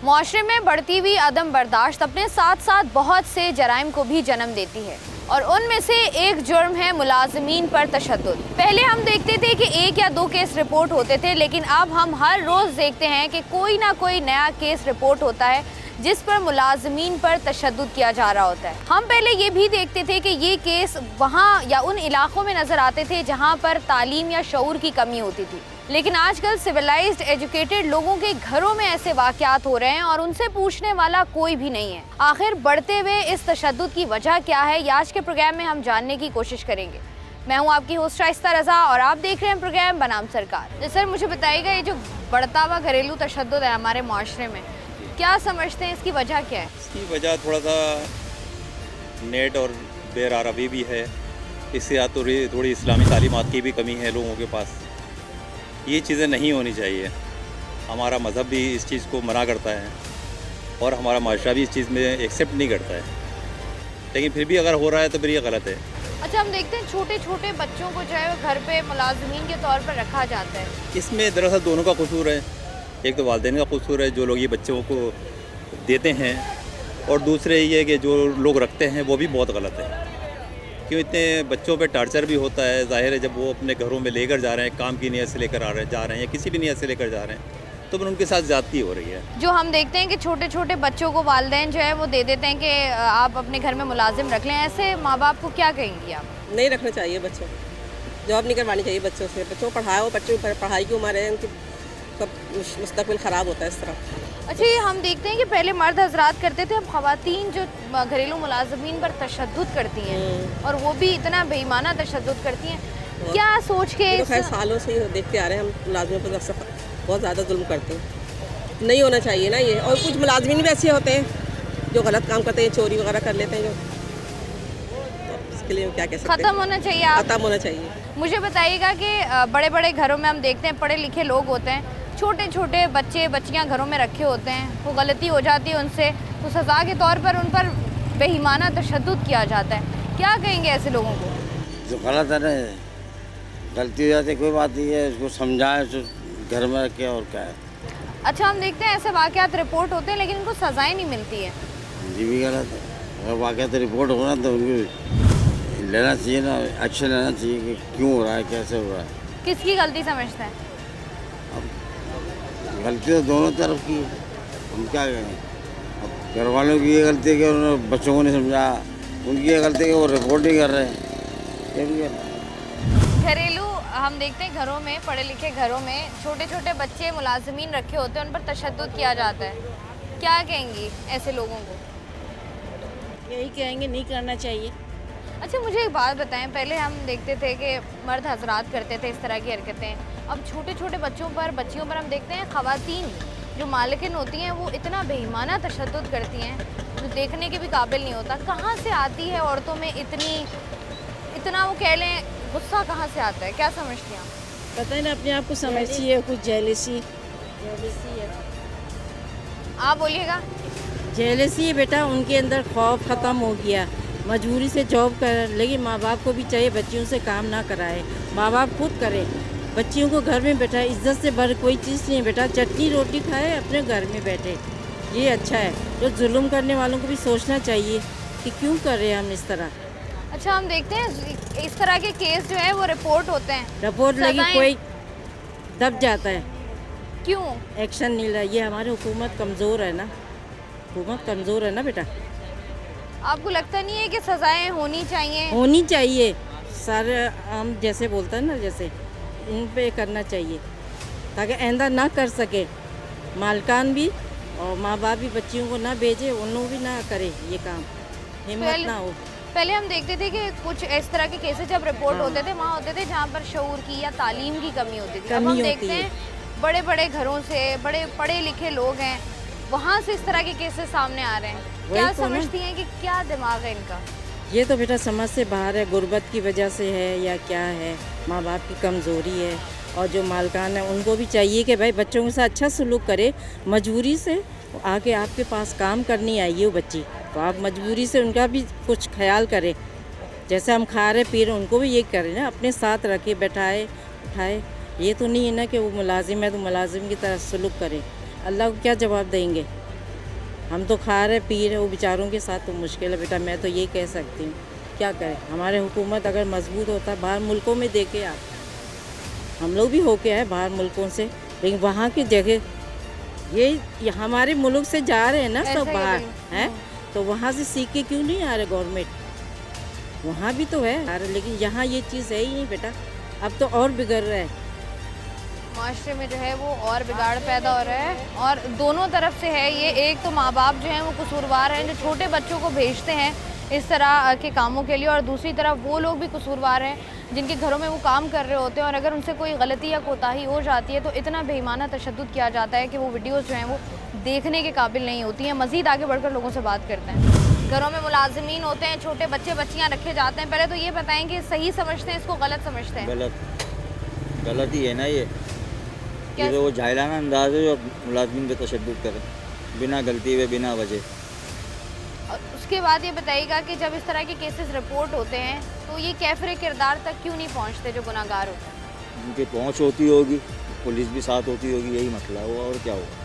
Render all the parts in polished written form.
मुआशरे में बढ़ती हुई अदम बर्दाश्त अपने साथ साथ बहुत से जराइम को भी जन्म देती है और उनमें से एक जुर्म है मुलाजमीन पर तशद्दुद। पहले हम देखते थे कि 1 या 2 केस रिपोर्ट होते थे, लेकिन अब हम हर रोज़ देखते हैं कि कोई ना कोई नया केस रिपोर्ट होता है जिस पर मुलाजमीन पर तशद्दुद किया जा रहा होता है। हम पहले ये भी देखते थे कि ये केस वहाँ या उन इलाक़ों में नज़र आते थे जहाँ पर तालीम या शऊर की कमी होती थी, लेकिन आजकल सिविलाइज्ड एजुकेटेड लोगों के घरों में ऐसे वाक़यात हो रहे हैं और उनसे पूछने वाला कोई भी नहीं है। आखिर बढ़ते हुए इस तशद्दुद की वजह क्या है, ये आज के प्रोग्राम में हम जानने की कोशिश करेंगे। मैं हूँ आपकी होस्ट शाइस्ता रज़ा और आप देख रहे हैं प्रोग्राम बनाम सरकार। जी सर, मुझे बताइएगा ये जो बढ़ता हुआ घरेलू तशद्दुद है हमारे माशरे में, क्या समझते हैं इसकी वजह क्या है? इसकी वजह थोड़ा सा नेट और बेरारबी भी है, इससे थोड़ी इस्लामी तालीमात की भी कमी है लोगों के पास। ये चीज़ें नहीं होनी चाहिए। हमारा मज़हब भी इस चीज़ को मना करता है और हमारा माशरा भी इस चीज़ में एक्सेप्ट नहीं करता है, लेकिन फिर भी अगर हो रहा है तो फिर ये गलत है। अच्छा, हम देखते हैं छोटे छोटे बच्चों को जो है वो घर पे मुलाजमीन के तौर पर रखा जाता है। इसमें दरअसल दोनों का कसूर है। एक तो वालिदैन का कसूर है, जो लोग ये बच्चों को देते हैं, और दूसरे ये कि जो लोग रखते हैं वो भी बहुत गलत है। क्यों इतने बच्चों पे टार्चर भी होता है। ज़ाहिर है जब वो अपने घरों में लेकर जा रहे हैं, काम की नीयत से लेकर जा रहे हैं या किसी भी नीयत से लेकर जा रहे हैं, तो फिर उनके साथ ज़्यादती हो रही है। जो हम देखते हैं कि छोटे छोटे बच्चों को वालिदैन जो है वो दे देते हैं कि आप अपने घर में मुलाजिम रख लें, ऐसे माँ बाप को क्या कहेंगी आप? नहीं रखना चाहिए बच्चों, जॉब नहीं करवानी चाहिए बच्चों से। बच्चों को पढ़ाओ, बच्चों की पढ़ाई की उम्र है, उनकी सब मुस्तकबिल ख़राब होता है इस तरह। अच्छा, ये हम देखते हैं कि पहले मर्द हजरात करते थे, अब ख़वातीन जो घरेलू मुलाजमीन पर तशद्दुद करती हैं और वो भी इतना बेईमाना तशद्दुद करती हैं, क्या सोच के? तो खैर सालों से ही देखते आ रहे हैं हम, मुलाजमों पर बहुत ज़्यादा जुल्म करते हैं। नहीं होना चाहिए ना ये। और कुछ मुलाजमीन भी ऐसे होते हैं जो गलत काम करते हैं, चोरी वगैरह कर लेते हैं, जो इसके लिए क्या कह सकते हैं, ख़त्म होना चाहिए। ख़त्म होना चाहिए। मुझे बताइएगा कि बड़े बड़े घरों में हम देखते हैं पढ़े लिखे लोग होते हैं, छोटे छोटे बच्चे बच्चियां घरों में रखे होते हैं, वो गलती हो जाती है उनसे तो सज़ा के तौर पर उन पर बेईमाना तशद्दुद किया जाता है। क्या कहेंगे ऐसे लोगों को? जो गलत है ना, गलती हो जाती है, कोई बात नहीं है, उसको समझाएं, घर में रखे और क्या है। अच्छा, हम देखते हैं ऐसे वाक़यात रिपोर्ट होते हैं लेकिन उनको सज़ाएं नहीं मिलती है। ये भी गलत है। अगर वाक़यात रिपोर्ट हो रहा है तो उनको लेना चाहिए ना, एक्शन लेना चाहिए कि क्यों हो रहा है, कैसे हो रहा है। किसकी गलती समझते हैं? गलती तो दोनों तरफ की है, हम क्या करें। अब घर वालों की ये गलती है कि उन्होंने बच्चों को नहीं समझा, उनकी ये गलती है कि वो रिपोर्ट नहीं कर रहे हैं। ये भी है। घरेलू हम देखते हैं घरों में, पढ़े लिखे घरों में छोटे छोटे बच्चे मुलाजमीन रखे होते हैं, उन पर तशद्दुद किया जाता है। क्या कहेंगी ऐसे लोगों को? यही कहेंगे नहीं करना चाहिए। अच्छा, मुझे एक बात बताएं, पहले हम देखते थे कि मर्द हजरात करते थे इस तरह की हरकतें, अब छोटे छोटे बच्चों पर बच्चियों पर हम देखते हैं ख़वातीन जो मालिकिन होती हैं वो इतना बेईमाना तशद्दुद करती हैं जो देखने के भी काबिल नहीं होता। कहाँ से आती है औरतों में इतना वो कह लें गुस्सा, कहाँ से आता है? क्या समझती हैं आप? पता है ना, अपने आप को समझती है, कुछ जेलसी है। आप बोलिएगा। जेलसी है बेटा, उनके अंदर खौफ ख़त्म हो गया, मजबूरी से जॉब कर, लेकिन माँ बाप को भी चाहिए बच्चियों से काम ना कराए, माँ बाप खुद करे, बच्चियों को घर में बैठाए। इज्जत से भर कोई चीज़ नहीं बेटा, चटनी रोटी खाए, अपने घर में बैठे, ये अच्छा है। जो जुल्म करने वालों को भी सोचना चाहिए कि क्यों कर रहे हैं हम इस तरह। अच्छा, हम देखते हैं इस तरह के केस जो है वो रिपोर्ट होते हैं, रिपोर्ट लगी कोई दब जाता है, क्यों एक्शन नहीं लिया। ये हमारी हुकूमत कमज़ोर है ना, हुकूमत कमज़ोर है ना बेटा। आपको लगता नहीं है कि सज़ाएं होनी चाहिए? होनी चाहिए, सारे हम जैसे बोलते हैं ना, जैसे इन पे करना चाहिए ताकि आइंदा ना कर सके, मालकान भी और माँ बाप भी बच्चियों को ना भेजे, उन लोग भी ना करे ये काम, हिम्मत ना हो। पहले हम देखते थे कि कुछ इस तरह के केसेस जब रिपोर्ट होते थे वहाँ होते थे जहाँ पर शऊर की या तालीम की कमी होती थी। अब हम देखते हैं बड़े बड़े घरों से, बड़े पढ़े लिखे लोग हैं, वहाँ से इस तरह के केसेस सामने आ रहे हैं। क्या समझती हैं कि क्या दिमाग है इनका? ये तो बेटा समझ से बाहर है, गुर्बत की वजह से है या क्या है, माँ बाप की कमज़ोरी है। और जो मालकान है उनको भी चाहिए कि भाई बच्चों के साथ अच्छा सलूक करे। मजबूरी से आके आपके पास काम करनी आई है वो बच्ची, तो आप मजबूरी से उनका भी कुछ ख्याल करें। जैसे हम खा रहे पी रहे उनको भी ये करें ना, अपने साथ रखे, बैठाए उठाए। ये तो नहीं है ना कि वो मुलाजिम है तो मुलाजिम की तरह सलूक करे। अल्लाह को क्या जवाब देंगे? हम तो खा रहे पी रहे, वो बेचारों के साथ तो मुश्किल है बेटा। मैं तो ये कह सकती हूँ, क्या करें। हमारे हुकूमत अगर मजबूत होता है, बाहर मुल्कों में देखे आप, हम लोग भी होके आए बाहर मुल्कों से, लेकिन वहाँ की जगह ये हमारे मुल्क से जा रहे हैं ना ऐसा सब ही बाहर है। हैं, तो वहाँ से सीख के क्यों नहीं आ रहे गवर्नमेंट? वहाँ भी तो है आ रहे, लेकिन यहाँ ये चीज़ है ही नहीं बेटा। अब तो और बिगड़ रहा है। माशरे में जो है वो और बिगाड़ पैदा हो रहा है, और दोनों तरफ से है ये। एक तो माँ बाप जो हैं वो कसूरवार हैं, जो छोटे बच्चों को भेजते हैं इस तरह के कामों के लिए, और दूसरी तरफ वो लोग भी कसूरवार हैं जिनके घरों में वो काम कर रहे होते हैं, और अगर उनसे कोई गलती या कोताही हो जाती है तो इतना बेईमाना तशद्दुद किया जाता है कि वो वीडियोज़ जो हैं वो देखने के काबिल नहीं होती हैं। मज़ीद आगे बढ़कर लोगों से बात करते हैं। घरों में मुलाजिमीन होते हैं, छोटे बच्चे बच्चियाँ रखे जाते हैं। पहले तो ये बताएं कि सही समझते हैं इसको, गलत समझते हैं? गलत ही है ना ये। क्या? ये तो वो जाहिलाना अंदाज है जो मुलाजमिन पे तशद्दुद करे बिना गलती हुए, बिना वजह। और उसके बाद ये बताइएगा कि जब इस तरह के केसेस रिपोर्ट होते हैं तो ये कैफरे किरदार तक क्यों नहीं पहुंचते जो गुनाहगार होते हैं? उनकी पहुंच होती होगी, पुलिस भी साथ होती होगी, यही मसला हुआ और क्या होगा।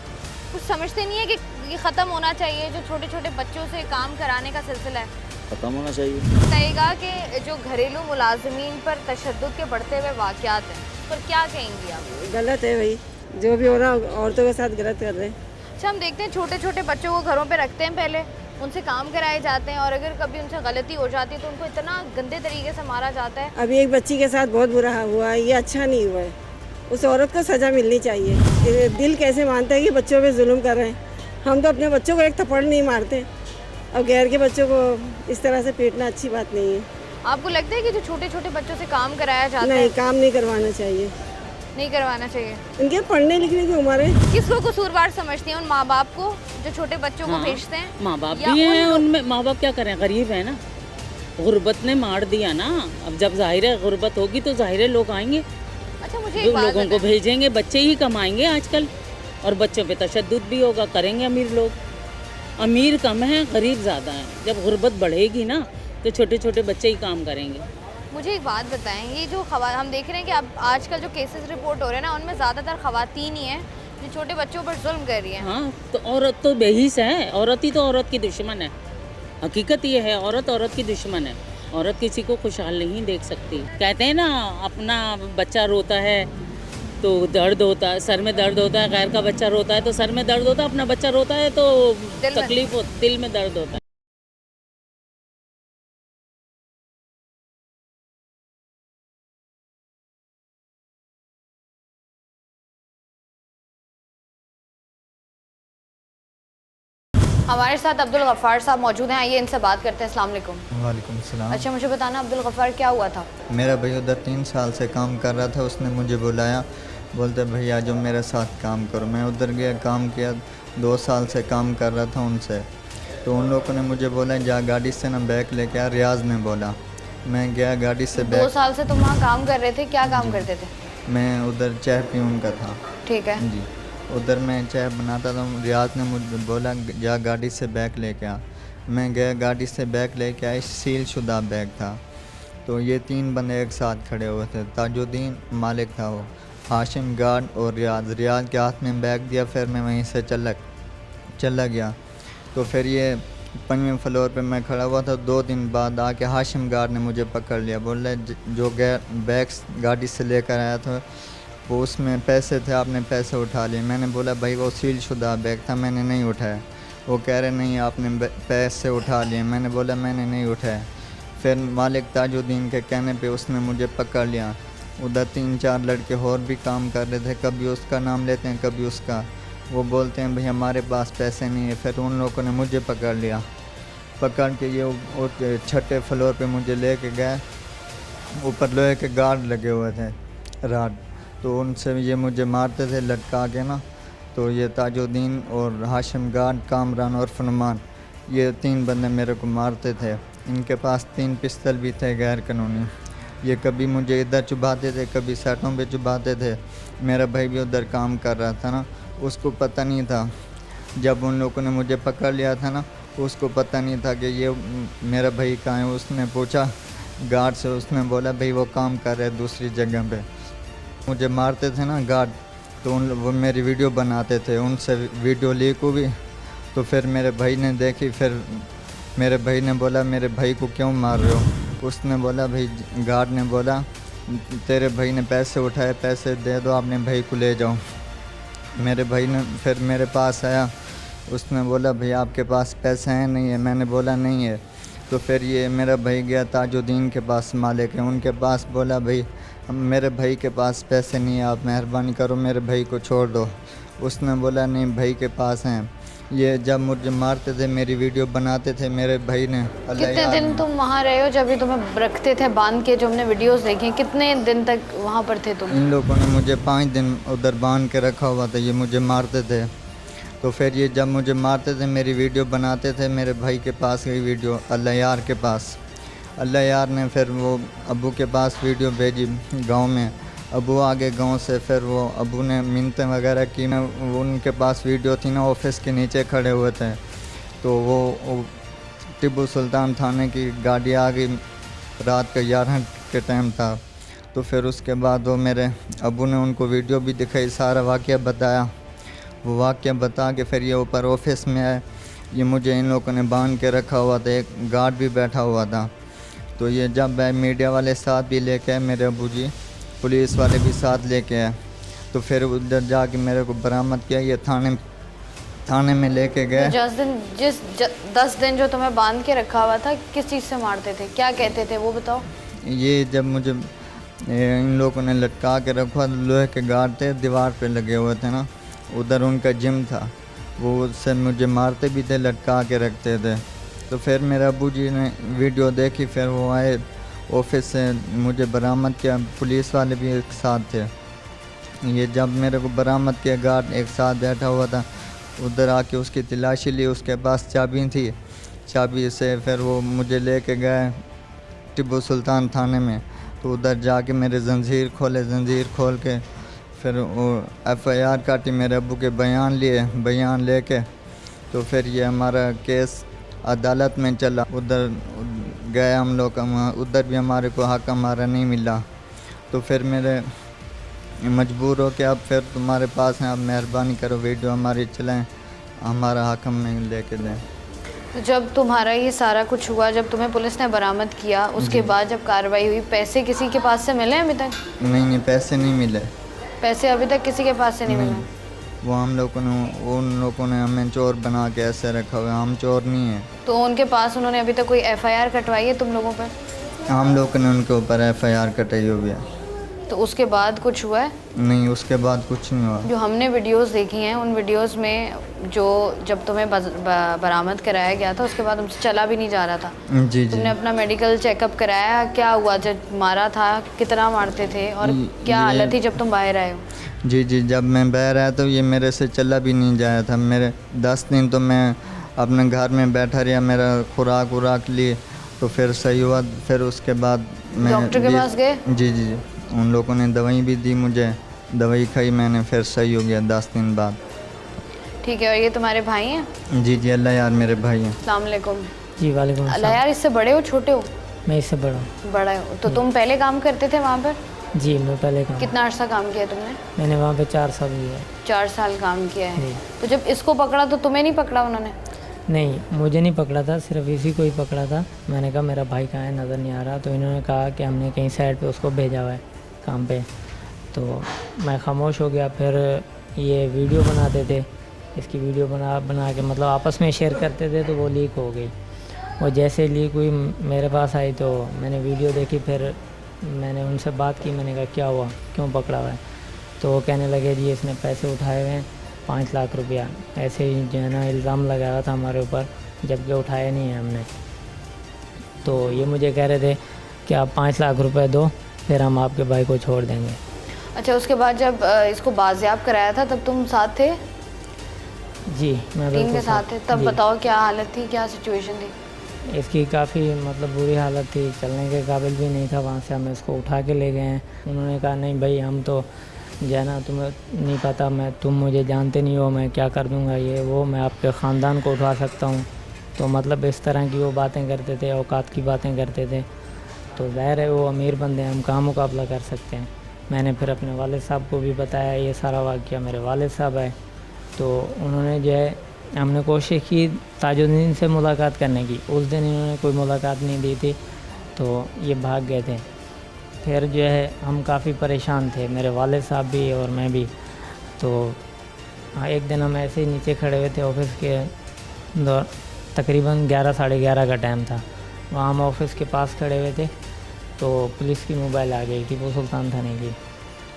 कुछ समझते नहीं है कि ये ख़त्म होना चाहिए जो छोटे छोटे बच्चों से काम कराने का सिलसिला है? ख़त्म होना चाहिए। बताइएगा कि जो घरेलू मुलाजमीन पर तशद्दुद के बढ़ते हुए वाक़यात हैं पर क्या कहेंगी आप? गलत है भाई, जो भी हो रहा औरतों के साथ गलत कर रहे हैं। अच्छा, हम देखते हैं छोटे छोटे बच्चों को घरों पे रखते हैं, पहले उनसे काम कराए जाते हैं, और अगर कभी उनसे गलती हो जाती है तो उनको इतना गंदे तरीके से मारा जाता है। अभी एक बच्ची के साथ बहुत बुरा हुआ है, ये अच्छा नहीं हुआ है। उस औरत को सज़ा मिलनी चाहिए। ये दिल कैसे मानता है कि बच्चों पे जुल्म कर रहे हैं? हम तो अपने बच्चों को एक थप्पड़ नहीं मारते, अब गैर के बच्चों को इस तरह से पीटना अच्छी बात नहीं है। आपको लगता है कि जो छोटे छोटे बच्चों से काम कराया जाता नहीं, है काम नहीं करवाना चाहिए, नहीं करवाना चाहिए? इनके पढ़ने लिखने की उम्र है। किसको कसूरवार समझती हैं? उन माँ बाप को जो छोटे बच्चों को भेजते हैं? माँ बाप या भी हैं उन- उनमें। माँ बाप क्या करें, गरीब है ना, गुर्बत ने मार दिया ना। अब जब जाहिर है गुर्बत होगी तो जाहिर है लोग आएंगे, अच्छा, मुझे एक जो बात लोगों को बताएं। भेजेंगे, बच्चे ही कमाएंगे आजकल, और बच्चों पे तशद्दुद भी होगा, करेंगे अमीर लोग। अमीर कम है, गरीब ज़्यादा है। जब गुर्बत बढ़ेगी ना तो छोटे छोटे बच्चे ही काम करेंगे। मुझे एक बात बताएं, ये जो हम देख रहे हैं कि अब आजकल जो केसेस रिपोर्ट हो रहे हैं ना, उनमें ज़्यादातर ख़वातीन ही हैं जो छोटे बच्चों पर जुल्म कर रही हैं। हाँ, तो औरत तो बेहिस है, औरत ही तो औरत की दुश्मन है। हकीकत ये है, औरत औरत की दुश्मन है। औरत किसी को खुशहाल नहीं देख सकती। कहते हैं ना, अपना बच्चा रोता है तो दर्द होता है, सर में दर्द होता है, गैर का बच्चा रोता है तो सर में दर्द होता है, अपना बच्चा रोता है तो दिल में। तकलीफ हो, दिल में दर्द होता है। हमारे साथ अब्दुल गफ़ार साहब मौजूद हैं, आइए इनसे बात करते हैं। अस्सलाम वालेकुम। वालेकुम सलाम। अच्छा, मुझे बताना अब्दुल गफ़ार, क्या हुआ था? मेरा भाई उधर 3 साल से काम कर रहा था, उसने मुझे बुलाया, बोलते भैया जो मेरे साथ काम करो। मैं उधर गया, काम किया, 2 साल से काम कर रहा था उनसे। तो उन लोगों ने मुझे बोला जा गाड़ी से ना बैग लेके आ, रियाज ने बोला। मैं गया गाड़ी से 2 बैग, साल से तुम वहाँ काम कर रहे थे, क्या काम करते थे? मैं उधर चाय पीऊन का था ठीक है। जी। उधर मैं चाय बनाता था, रियाज ने मुझे बोला जा गाड़ी से बैग लेके आ। मैं गया गाड़ी से बैग लेके आया, सील शुदा बैग था। तो ये 3 बंदे एक साथ खड़े हुए थे। ताजुद्दीन मालिक था वो, हाशिम गार्ड और रियाज के हाथ में बैग दिया। फिर मैं वहीं से चला गया। तो फिर ये 5वें फ्लोर पे मैं खड़ा हुआ था। 2 दिन बाद आके हाशिम गार्ड ने मुझे पकड़ लिया, बोला जो बैग गाड़ी से लेकर आया था वो उसमें पैसे थे, आपने पैसे उठा लिए। मैंने बोला भाई वो सील शुदा बैग था, मैंने नहीं उठाया। वो कह रहे नहीं आपने पैसे उठा लिए। मैंने बोला मैंने नहीं उठाया। फिर मालिक ताजुद्दीन के कहने पे उसने मुझे पकड़ लिया। उधर 3-4 लड़के और भी काम कर रहे थे, कभी उसका नाम लेते हैं कभी उसका। वो बोलते हैं भाई हमारे पास पैसे नहीं है। फिर उन लोगों ने मुझे पकड़ लिया, पकड़ के ये 6ठे फ्लोर पे मुझे लेके गए। ऊपर लोहे के गार्ड लगे हुए थे, राड, तो उनसे ये मुझे मारते थे लटका के ना। तो ये ताजुद्दीन और हाशिम गार्ड, कामरान और फरमान, ये 3 बंदे मेरे को मारते थे। इनके पास 3 पिस्तल भी थे गैर कानूनी। ये कभी मुझे इधर चुभाते थे, कभी सेटों पे चुभाते थे। मेरा भाई भी उधर काम कर रहा था ना, उसको पता नहीं था। जब उन लोगों ने मुझे पकड़ लिया था ना, उसको पता नहीं था कि ये मेरा भाई कहाँ है। उसने पूछा गार्ड से, उसने बोला भाई वो काम कर रहे दूसरी जगह पे। मुझे मारते थे ना गार्ड, तो वो मेरी वीडियो बनाते थे, उनसे वीडियो लीक हुई। तो फिर मेरे भाई ने देखी, फिर मेरे भाई ने बोला मेरे भाई को क्यों मार रहे हो। उसने बोला भाई, गार्ड ने बोला तेरे भाई ने पैसे उठाए, पैसे दे दो, अपने भाई को ले जाओ। मेरे भाई ने फिर मेरे पास आया, उसने बोला भाई आपके पास पैसे हैं? नहीं है। मैंने बोला नहीं है। तो फिर ये मेरा भाई गया ताजुद्दीन के पास, मालिक है उनके पास, बोला भाई मेरे भाई के पास पैसे नहीं है, आप मेहरबानी करो मेरे भाई को छोड़ दो। उसने बोला नहीं भाई के पास हैं। ये जब मुझे मारते थे, मेरी वीडियो बनाते थे मेरे भाई ने। कितने दिन तुम वहाँ रहे हो जब ये तुम्हें रखते थे बांध के? जो हमने वीडियोस देखी, कितने दिन तक वहाँ पर थे तुम? इन लोगों ने मुझे 5 दिन उधर बांध के रखा हुआ था, ये मुझे मारते थे। तो फिर ये जब मुझे मारते थे, मेरी वीडियो बनाते थे, मेरे भाई के पास गई वीडियो, अल्लाह यार के पास। अल्लाह यार ने फिर वो अबू के पास वीडियो भेजी गांव में। अबू आगे गांव से, फिर वो अबू ने मिन्नतें वगैरह की। मैं उनके पास वीडियो थी ना, ऑफिस के नीचे खड़े हुए थे। तो वो टिब्बू सुल्तान थाने की गाड़ी आ गई, रात का 11 के टाइम था। तो फिर उसके बाद वो मेरे अबू ने उनको वीडियो भी दिखाई, सारा वाक़या बताया। वो वाक़या बता के फिर ये ऊपर ऑफिस में आए। ये मुझे इन लोगों ने बांध के रखा हुआ था, एक गार्ड भी बैठा हुआ था। तो ये जब मीडिया वाले साथ भी लेके आए, मेरे अबू जी पुलिस वाले भी साथ लेके आए। तो फिर उधर जाके मेरे को बरामद किया, ये थाने में लेके गए। 10 दिन जो तुम्हें बांध के रखा हुआ था, किस चीज़ से मारते थे, क्या कहते थे वो बताओ? ये जब मुझे इन लोगों ने लटका के रखा, लोहे के गार्ड थे, दीवार पे लगे हुए थे ना, उधर उनका जिम था, वो उससे मुझे मारते भी थे, लटका के रखते थे। तो फिर मेरे अबू जी ने वीडियो देखी, फिर वो आए ऑफिस से, मुझे बरामद किया। पुलिस वाले भी एक साथ थे। ये जब मेरे को बरामद किया, गार्ड एक साथ बैठा हुआ था, उधर आके उसकी तलाशी ली, उसके पास चाबी थी। चाबी से फिर वो मुझे लेके गए टिब्बू सुल्तान थाने में। तो उधर जाके मेरे जंजीर खोले, जंजीर खोल के फिर वो FIR काटी, मेरे अबू के बयान लिए। बयान लेके तो फिर ये हमारा केस अदालत में चला। उधर गए हम लोग, उधर भी हमारे को हक हमारा नहीं मिला। तो फिर मेरे मजबूर हो के अब फिर तुम्हारे पास हैं, आप मेहरबानी करो वीडियो हमारी चलाएं, हमारा हक हमें लेके दें। तो जब तुम्हारा ये सारा कुछ हुआ, जब तुम्हें पुलिस ने बरामद किया, उसके बाद जब कार्रवाई हुई, पैसे किसी के पास से मिले अभी तक? नहीं, पैसे नहीं मिले। पैसे अभी तक किसी के पास से नहीं मिले? वो हम लोगों ने, उन लोगों ने हमें चोर बना के ऐसे रखा हुआ है, हम चोर नहीं हैं। तो उनके पास उन्होंने अभी तक कोई FIR कटवाई है तुम लोगों पर? हम लोगों ने उनके ऊपर FIR कटाई हुई है। तो उसके बाद कुछ हुआ है? नहीं, उसके बाद कुछ नहीं हुआ। जो हमने वीडियोस देखी हैं, उन वीडियोस में जो जब तुम्हें बरामद कराया गया था, उसके बाद तुमसे चला भी नहीं जा रहा था। जी। तुमने अपना मेडिकल चेकअप कराया? क्या हुआ जब मारा था? कितना मारते थे और क्या हालत थी जब तुम बाहर आए हो? जी, जब मैं बाहर आया तो ये मेरे से चला भी नहीं जाया था। मेरे 10 दिन तो मैं अपने घर में बैठा रहा, मेरा खुराक ली, तो फिर सही हुआ। फिर उसके बाद मैं डॉक्टर के पास गए? जी, उन लोगों ने दवाई भी दी मुझे, दवाई खाई मैंने, फिर सही हो गया 10 दिन बाद। ठीक है। और ये तुम्हारे भाई हैं? जी, अल्लाह यार मेरे भाई हैं। अस्सलाम वालेकुम। जी वालेकुम। अल्लाह यार, इससे बड़े हो छोटे हो? मैं इससे बड़ा हूँ। बड़ा हो। तो तुम पहले काम करते थे वहाँ पर? जी, मैं पहले काम। कितना अर्सा काम किया तुमने? मैंने वहाँ पे 4 साल किया है। 4 साल काम किया है। तो जब इसको पकड़ा तो तुम्हें नहीं पकड़ा उन्होंने? नहीं, मुझे नहीं पकड़ा था, सिर्फ इसी को ही पकड़ा था। मैंने कहा मेरा भाई कहाँ है, नज़र नहीं आ रहा। तो इन्होंने कहा कि हमने कहीं साइड पे उसको भेजा हुआ है काम पे। तो मैं खामोश हो गया। फिर ये वीडियो बनाते थे, इसकी वीडियो बना के मतलब आपस में शेयर करते थे, तो वो लीक हो गई। वो जैसे लीक हुई मेरे पास आई तो मैंने वीडियो देखी। फिर मैंने उनसे बात की, मैंने कहा क्या हुआ, क्यों पकड़ा हुआ है? तो वो कहने लगे जी इसने पैसे उठाए हुए हैं 5 लाख रुपया, ऐसे ही जो है ना इल्ज़ाम लगाया था हमारे ऊपर, जबकि उठाया नहीं है हमने। तो ये मुझे कह रहे थे कि आप 5 लाख रुपए दो, फिर हम आपके भाई को छोड़ देंगे। अच्छा, उसके बाद जब इसको बाजियाब कराया था तब तुम साथ थे? जी, मैं टीम के साथ थे। तब बताओ क्या हालत थी, क्या सिचुएशन थी? इसकी काफ़ी मतलब बुरी हालत थी, चलने के काबिल भी नहीं था। वहाँ से हमें इसको उठा के ले गए हैं। उन्होंने कहा नहीं भाई, हम तो जो है ना तुम्हें नहीं पता, तुम मुझे जानते नहीं हो, मैं क्या कर दूँगा, ये वो, मैं आपके ख़ानदान को उठा सकता हूँ। तो मतलब इस तरह की वो बातें करते थे, औकात की बातें करते थे। तो ज़ाहिर है वो अमीर बंदे हैं, हम कहाँ मुकाबला कर सकते हैं। मैंने फिर अपने वालिद साहब को भी बताया ये सारा वाक़या। मेरे वालिद साहब आए तो उन्होंने जो है हमने कोशिश की ताजुद्दीन से मुलाकात करने की, उस दिन इन्होंने कोई मुलाकात नहीं दी थी, तो ये भाग गए थे। फिर जो है हम काफ़ी परेशान थे, मेरे वालिद साहब भी और मैं भी। तो हाँ, एक दिन हम ऐसे ही नीचे खड़े हुए थे ऑफिस के दौर, तकरीबन 11 साढ़े 11 का टाइम था। वहाँ हम ऑफिस के पास खड़े हुए थे तो पुलिस की मोबाइल आ गई, टीपू सुल्तान थाने की।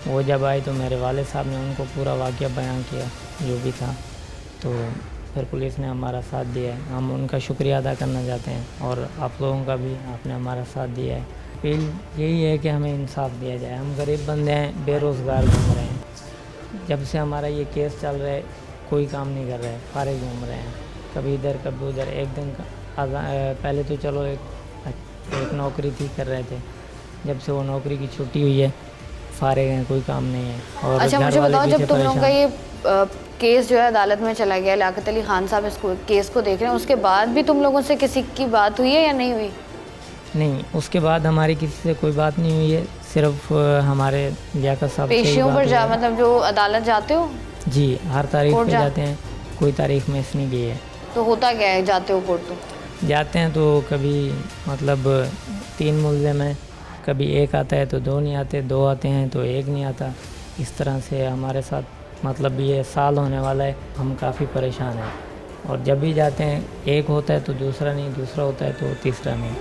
वो जब आई तो मेरे वालिद साहब ने उनको पूरा वाक़या बयान किया जो भी था। तो फिर पुलिस ने हमारा साथ दिया है, हम उनका शुक्रिया अदा करना चाहते हैं और आप लोगों का भी, आपने हमारा साथ दिया है। अपील यही है कि हमें इंसाफ दिया जाए। हम गरीब बंदे हैं, बेरोज़गार घूम रहे हैं। जब से हमारा ये केस चल रहा है कोई काम नहीं कर रहे हैं, फारिग घूम रहे हैं, कभी इधर कभी उधर। एक दिन पहले तो चलो एक नौकरी थी कर रहे थे, जब से वो नौकरी की छुट्टी हुई है फारिग हैं, कोई काम नहीं है। और अच्छा मुझे बताओ, जब तुम लोगों का ये केस जो है अदालत में चला गया, लियाकत अली खान साहब इस केस को देख रहे हैं, उसके बाद भी तुम लोगों से किसी की बात हुई है या नहीं हुई? नहीं, उसके बाद हमारी किसी से कोई बात नहीं हुई है, सिर्फ हमारे लियाकत साहब से पेशियों पर जा, मतलब जो अदालत जाते हो? जी, हर तारीख पे जाते हैं, कोई तारीख मिस नहीं की है। तो होता क्या है जाते हो कोर्ट? तो जाते हैं तो कभी मतलब 3 मुल्ज़िम हैं, कभी एक आता है तो 2 नहीं आते, 2 आते हैं तो 1 नहीं आता। इस तरह से हमारे साथ मतलब ये साल होने वाला है, हम काफ़ी परेशान हैं। और जब भी जाते हैं एक होता है तो दूसरा नहीं, दूसरा होता है तो तीसरा नहीं।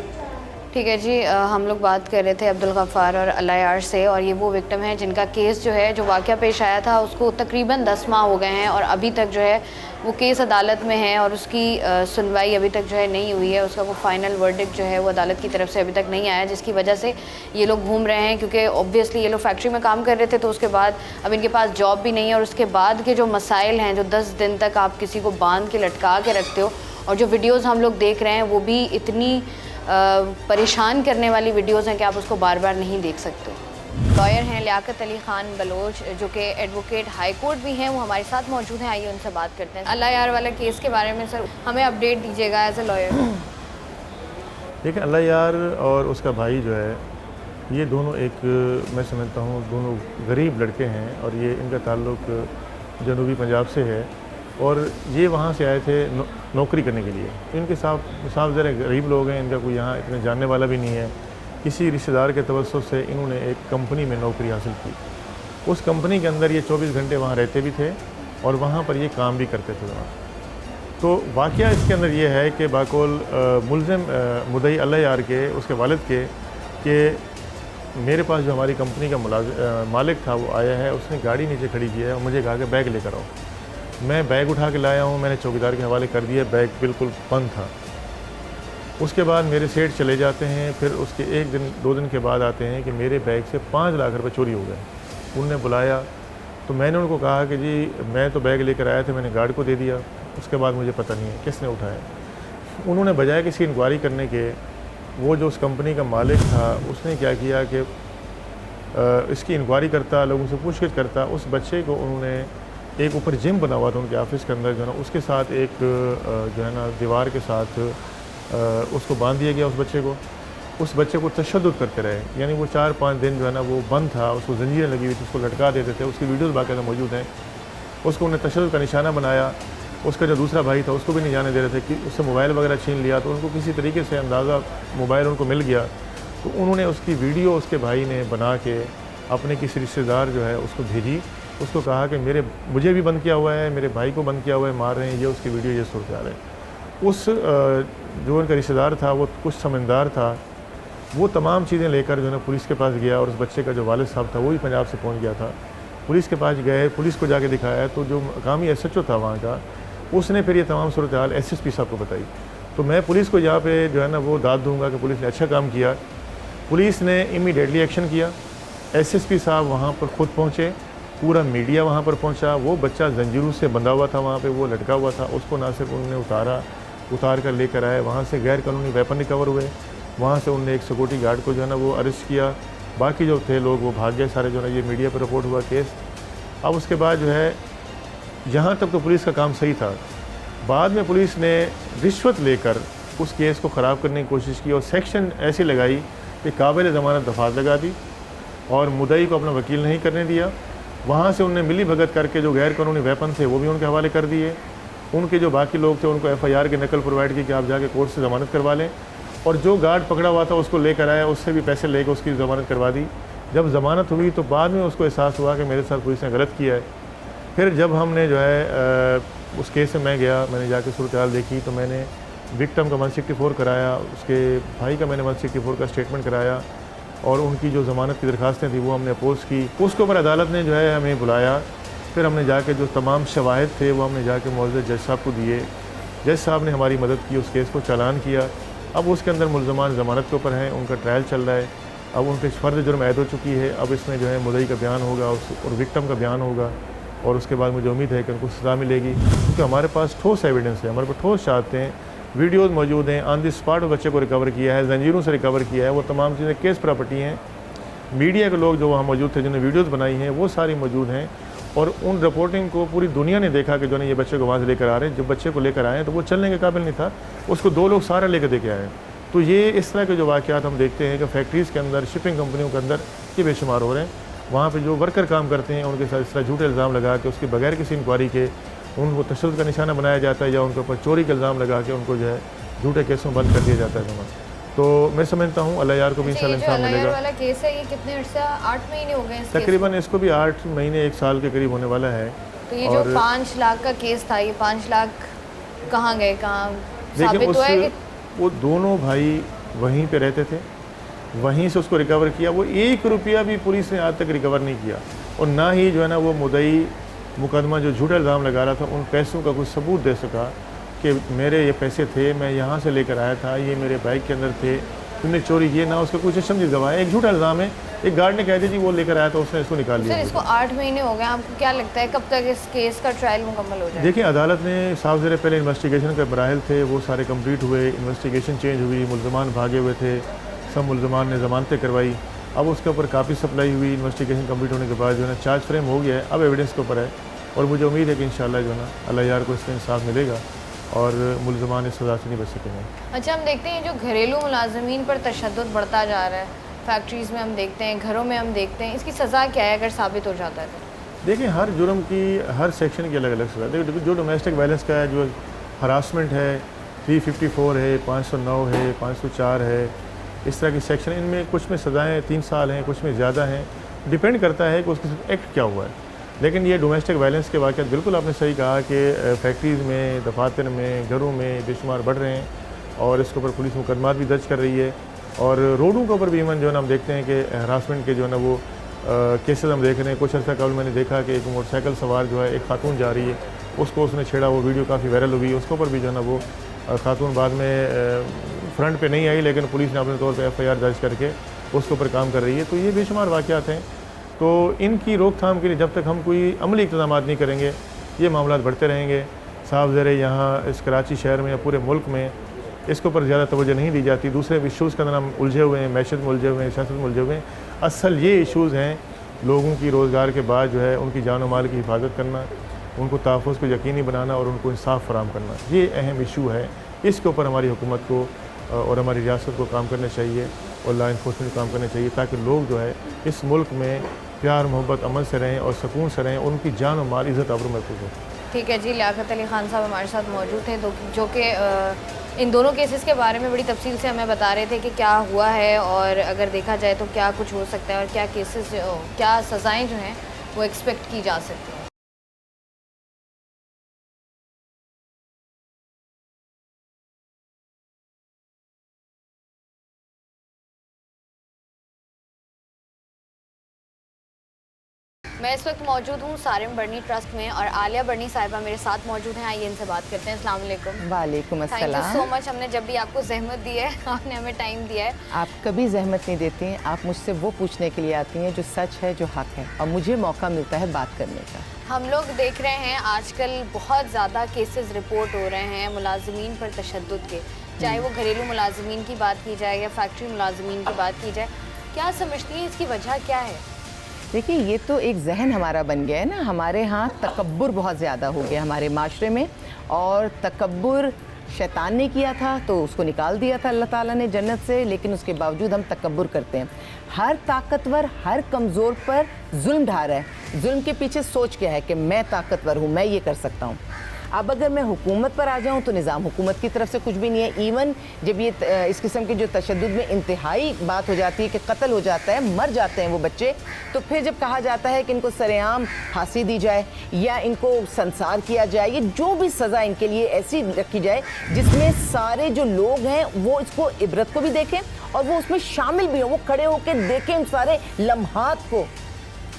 ठीक है जी, हम लोग बात कर रहे थे अब्दुल गफ़ार और अल्लाह यार से, और ये वो विक्टिम है जिनका केस जो है, जो वाक़या पेश आया था उसको तकरीबन 10 माह हो गए हैं और अभी तक जो है वो केस अदालत में है और उसकी सुनवाई अभी तक जो है नहीं हुई है। उसका वो फाइनल वर्डिक्ट जो है वो अदालत की तरफ से अभी तक नहीं आया, जिसकी वजह से ये लोग घूम रहे हैं, क्योंकि ऑब्वियसली ये लोग फैक्ट्री में काम कर रहे थे तो उसके बाद अब इनके पास जॉब भी नहीं है। और उसके बाद के जो मसाइल हैं, जो 10 दिन तक आप किसी को बांध के लटका के रखते हो, और जो वीडियोज़ हम लोग देख रहे हैं वो भी इतनी परेशान करने वाली वीडियोज़ हैं कि आप उसको बार बार नहीं देख सकते। लॉयर हैं लियाकत अली ख़ान बलोच, जो कि एडवोकेट हाई कोर्ट भी हैं, वो हमारे साथ मौजूद हैं। आइए उनसे बात करते हैं। अल्लाह यार वाला केस के बारे में सर हमें अपडेट दीजिएगा एज ए लॉयर। देखिए, अल्लाह यार और उसका भाई जो है, ये दोनों एक, मैं समझता हूँ दोनों गरीब लड़के हैं और ये इनका ताल्लुक़ जनूबी पंजाब से है और ये वहाँ से आए थे नौकरी करने के लिए। इनके साफ ज़रा गरीब लोग हैं, इनका कोई यहाँ इतने जानने वाला भी नहीं है। किसी रिश्तेदार के तवज्जुह से इन्होंने एक कंपनी में नौकरी हासिल की। उस कंपनी के अंदर ये 24 घंटे वहाँ रहते भी थे और वहाँ पर ये काम भी करते थे वहाँ। तो वाक़या इसके अंदर ये है कि बाकौल मुल्ज़िम मुद्दई अल्लाह यार के, उसके वालिद के, कि मेरे पास जो हमारी कंपनी का मालिक था वो आया है, उसने गाड़ी नीचे खड़ी की है और मुझे कहा कि बैग लेकर आओ। मैं बैग उठा के लाया हूँ, मैंने चौकीदार के हवाले कर दिया, बैग बिल्कुल बंद था। उसके बाद मेरे सेठ चले जाते हैं, फिर उसके 1 दिन 2 दिन के बाद आते हैं कि मेरे बैग से 5 लाख रुपए चोरी हो गए। उनने बुलाया तो मैंने उनको कहा कि जी मैं तो बैग लेकर आया था, मैंने गार्ड को दे दिया, उसके बाद मुझे पता नहीं है किसने उठाया। उन्होंने बजाय किसी इंक्वायरी करने के, वो जो उस कंपनी का मालिक था उसने क्या किया कि इसकी इंक्वायरी करता, लोगों से पूछगिछ करता। उस बच्चे को उन्होंने, एक ऊपर जिम बना हुआ था उनके ऑफिस के अंदर जो है ना, उसके साथ एक जो है ना दीवार के साथ उसको बांध दिया गया। उस बच्चे को तशद्दुद करते रहे, यानी वो 4-5 दिन जो है ना वो बंद था, उसको जंजीरें लगी हुई थी, उसको लटका देते थे। उसकी वीडियोज़ बाकायदा मौजूद हैं। उसको उन्हें तशद्दुद का निशाना बनाया। उसका जो दूसरा भाई था उसको भी नहीं जाने दे रहे थे कि उससे मोबाइल वगैरह छीन लिया। तो उनको किसी तरीके से अंदाज़ा मोबाइल उनको मिल गया, तो उन्होंने उसकी वीडियो उसके भाई ने बना के अपने किसी रिश्तेदार जो है उसको भेजी। उसको कहा कि मुझे भी बंद किया हुआ है, मेरे भाई को बंद किया हुआ है, मार रहे हैं, ये उसकी वीडियो, ये सूरत हाल है। उस जो उनका रिश्तेदार था वो कुछ समझदार था, वो तमाम चीज़ें लेकर जो है ना पुलिस के पास गया और उस बच्चे का जो वालिद साहब था वो भी पंजाब से पहुंच गया था। पुलिस के पास गए, पुलिस को जाके दिखाया तो जो मकामी SHO था वहाँ का, उसने फिर ये तमाम सूरत हाल SSP साहब को बताई। तो मैं पुलिस को यहाँ पे जो है ना वो दाद दूँगा कि पुलिस ने अच्छा काम किया। पुलिस ने इमीडिएटली एक्शन किया। SSP साहब वहाँ पर ख़ुद पहुँचे, पूरा मीडिया वहाँ पर पहुँचा। वो बच्चा जंजीरों से बंधा हुआ था, वहाँ पे वो लटका हुआ था, उसको ना सिर्फ उन्होंने उतार कर लेकर आए। वहाँ से गैर कानूनी वेपन रिकवर हुए। वहाँ से उनने एक सिक्योरिटी गार्ड को जो है ना वो अरेस्ट किया। बाकी जो थे लोग वो भाग गए सारे, जो है ना ये मीडिया पर रिपोर्ट हुआ केस। अब उसके बाद जो है यहाँ तक तो पुलिस का काम सही था। बाद में पुलिस ने रिश्वत लेकर उस केस को ख़राब करने की कोशिश की और सेक्शन ऐसी लगाई कि काबिल ज़मानत दफात लगा दी और मुद्दई को अपना वकील नहीं करने दिया। वहाँ से उनने मिली भगत करके जो गैर कानूनी वेपन थे वो भी उनके हवाले कर दिए उनके जो बाकी लोग थे उनको FIR की नकल प्रोवाइड की कि आप जाके कोर्ट से ज़मानत करवा लें, और जो गार्ड पकड़ा हुआ था उसको लेकर आया, उससे भी पैसे लेकर उसकी ज़मानत करवा दी। जब ज़मानत हुई तो बाद में उसको एहसास हुआ कि मेरे साथ पुलिस ने गलत किया है। फिर जब हमने जो है उस केस में मैं गया, मैंने जाके सूरत हाल देखी, तो मैंने विक्टिम का 164 कराया, उसके भाई का मैंने 164 का स्टेटमेंट कराया, और उनकी जो ज़मानत की दरखास्तें थी वो हमने अपोज़ की। उसके ऊपर अदालत ने जो है हमें बुलाया। फिर हमने जाके जो तमाम शवाहिद थे वो हमने जाके मौजूद जज साहब को दिए। जज साहब ने हमारी मदद की, उस केस को चालान किया। अब उसके अंदर मुलज़मान ज़मानत के ऊपर हैं, उनका ट्रायल चल रहा है। अब उनके फ़र्द जुर्म ऐद हो चुकी है। अब इसमें जो है मुद्दई का बयान होगा और विक्टिम का बयान होगा, और उसके बाद मुझे उम्मीद है कि उनको सज़ा मिलेगी, क्योंकि हमारे पास ठोस एविडेंस है, हमारे पास ठोस शहादतें हैं, वीडियोज़ मौजूद हैं। ऑन द स्पॉट बच्चे को रिकवर किया है, जंजीरों से रिकवर किया है, वो तमाम चीज़ें केस प्रॉपर्टी हैं। मीडिया के लोग जो वहाँ मौजूद थे जिन्होंने वीडियोज़ बनाई हैं वो सारी मौजूद हैं, और उन रिपोर्टिंग को पूरी दुनिया ने देखा कि जो है ये बच्चे को वहाँ से लेकर आ रहे हैं। जब बच्चे को लेकर आए तो वो चलने के काबिल नहीं था, उसको 2 लोग सारा लेकर दे के आए। तो ये इस तरह के जो वाक़यात हम देखते हैं कि फैक्ट्रीज़ के अंदर, शिपिंग कंपनियों के अंदर ये बेशुमार हो रहे हैं। वहाँ पे जो वर्कर काम करते हैं उनके साथ इस तरह झूठे इल्ज़ाम लगा के उसके बगैर किसी इंक्वायरी के उनको तशद्दुद का निशाना बनाया जाता है, या उनके ऊपर चोरी का इल्ज़ाम लगा के उनको जो है झूठे केसों में बंद कर दिया जाता है। तो मैं समझता हूँ अल्लाह यार को भी इंशाल्लाह इंसाफ मिलेगा। वाला केस है, ये कितने अर्सा, 8 महीने हो गए तकरीबन इसको भी 8 महीने 1 साल के करीब होने वाला है। तो ये जो 5 लाख का केस था, ये 5 लाख कहाँ गए, कहाँ साबित हुआ है कि वो दोनों भाई वहीं पे रहते थे, वहीं से उसको रिकवर किया। वो 1 रुपया भी पुलिस ने आज तक रिकवर नहीं किया, और ना ही जो है ना वो मुद्दई मुकदमा जो झूठा इल्ज़ाम लगा रहा था उन पैसों का कोई सबूत दे सका कि मेरे ये पैसे थे, मैं यहाँ से लेकर आया था, ये मेरे बाइक के अंदर थे, तुमने चोरी किए, ना उसका कुछ चश्मदीद गवाह है। एक झूठा इल्ज़ाम है। एक गार्ड ने कह दिया जी वो लेकर आया था, उसने इसको निकाल लिया। सर इसको 8 महीने हो गए, आपको क्या लगता है कब तक इस केस का ट्रायल मुकम्मल हो जाएगा? देखिए, अदालत ने साफ ज़रा पहले इन्वेस्टिगेशन के मराहिल थे वो सारे कंप्लीट हुए, इन्वेस्टिगेशन चेंज हुई, मुल्ज़मान भागे हुए थे, सब मुल्ज़मान ने ज़मानतें करवाई। अब उसके ऊपर काफ़ी सप्लाई हुई, इन्वेस्टिगेशन कंप्लीट होने के बाद जो है ना चार्ज फ्रेम हो गया है, अब एविडेंस के ऊपर है, और मुझे उम्मीद है कि इंशाल्लाह जो है ना अल्लाह यार को इसमें इंसाफ मिलेगा और मुल्ज़मान इस सज़ा से नहीं बच सकेंगे। अच्छा, हम देखते हैं जो घरेलू मुलाजमीन पर तशद्दुद बढ़ता जा रहा है, फैक्ट्रीज़ में हम देखते हैं, घरों में हम देखते हैं, इसकी सज़ा क्या है अगर साबित हो जाता है तो? देखिए, हर जुर्म की हर सेक्शन की अलग अलग सज़ा। देखिए, जो डोमेस्टिक वायलेंस का है, जो हरासमेंट है, 354 है, 509 है, 504 है, इस तरह की सेक्शन, इनमें कुछ में सज़ाएँ 3 साल हैं, कुछ में ज़्यादा हैं, डिपेंड करता है कि उसके साथ एक्ट क्या हुआ है। लेकिन ये डोमेस्टिक वायलेंस के वाक़यात बिल्कुल आपने सही कहा कि फैक्ट्रीज़ में, दफातर में, घरों में बेशुमार बढ़ रहे हैं, और इसके ऊपर पुलिस मुकदमात भी दर्ज कर रही है, और रोडों के ऊपर भी इवन जो है ना हम देखते हैं कि हरासमेंट के जो है ना वो केसेस हम देख रहे हैं। कुछ अर्सा कबल मैंने देखा कि एक मोटरसाइकिल सवार जो है, एक खातून जा रही है, उसको उसने छेड़ा, वो वीडियो काफ़ी वायरल हुई, उसके ऊपर भी जो है ना वो खातून बाद में फ्रंट पे नहीं आई, लेकिन पुलिस ने अपने तौर पे FIR दर्ज करके उसके ऊपर काम कर रही है। तो ये बेशुमार वाक़यात हैं। तो इनकी रोकथाम के लिए जब तक हम कोई अमली इक़दाम नहीं करेंगे ये मामला बढ़ते रहेंगे। साफ ज़रे यहाँ इस कराची शहर में या पूरे मुल्क में इसके ऊपर ज़्यादा तवज्जो नहीं दी जाती। दूसरे इशूज़ के अंदर हम उलझे हुए हैं, मैशत में उलझे हुए हैं, सियासत में उलझे हुए हैं। असल ये इशूज़ हैं लोगों की रोज़गार के बाद जो है उनकी जान और माल की हिफाजत करना, उनको तहफ़्फ़ुज़ को यकीनी बनाना और उनको इंसाफ फराम करना, ये अहम इशू है। इसके ऊपर हमारी हुकूमत को और हमारी रियासत को काम करना चाहिए और लॉ इन्फोर्समेंट को काम करना चाहिए, ताकि लोग जो है इस मुल्क में प्यार मोहब्बत अमन से रहें और सुकून से रहें, उनकी जान और माल इज़्ज़त आबरू महफूज हो। ठीक है जी, लियाकत अली खान साहब हमारे साथ मौजूद थे, जो कि इन दोनों केसेस के बारे में बड़ी तफसील से हमें बता रहे थे कि क्या हुआ है और अगर देखा जाए तो क्या कुछ हो सकता है और क्या केसेस, क्या सज़ाएँ जो हैं वो एक्सपेक्ट की जा सकती हैं। मैं इस वक्त मौजूद हूँ सारिम बर्नी ट्रस्ट में और आलिया बर्नी साहिबा मेरे साथ मौजूद हैं। आइए इनसे बात करते हैं। अस्सलाम वालेकुम। वालेकुम अस्सलाम। थैंक यू सो मच, हमने जब भी आपको जहमत दी है, आपने हमें टाइम दिया है। आप कभी जहमत नहीं देती हैं, आप मुझसे वो पूछने के लिए आती हैं जो सच है, जो हक है, और मुझे मौका मिलता है बात करने का। हम लोग देख रहे हैं आजकल बहुत ज़्यादा केसेस रिपोर्ट हो रहे हैं मुलाजमीन पर तशद्दुद के, चाहे वो घरेलू मुलाजमीन की बात की जाए या फैक्ट्री मुलाजमीन की बात की जाए। क्या समझती हैं इसकी वजह क्या है? देखिए, ये तो एक जहन हमारा बन गया है ना, हमारे यहाँ तकब्बुर बहुत ज़्यादा हो गया हमारे माशरे में, और तकब्बुर शैतान ने किया था तो उसको निकाल दिया था अल्लाह ताला ने जन्नत से, लेकिन उसके बावजूद हम तकब्बुर करते हैं। हर ताकतवर हर कमज़ोर पर जुल्म ढा रहा है। जुल्म के पीछे सोच क्या है कि मैं ताकतवर हूँ, मैं ये कर सकता हूँ। अब अगर मैं हुकूमत पर आ जाऊं तो निज़ाम हुकूमत की तरफ से कुछ भी नहीं है। इवन जब ये इस किस्म के जो तशद्दुद में इंतहाई बात हो जाती है कि कत्ल हो जाता है, मर जाते हैं वो बच्चे, तो फिर जब कहा जाता है कि इनको सरेआम फांसी दी जाए या इनको संसार किया जाए, ये जो भी सज़ा इनके लिए ऐसी रखी जाए जिसमें सारे जो लोग हैं वो इसको इबरत को भी देखें और वो उसमें शामिल भी हो, वो खड़े होकर देखें उन सारे लम्हात को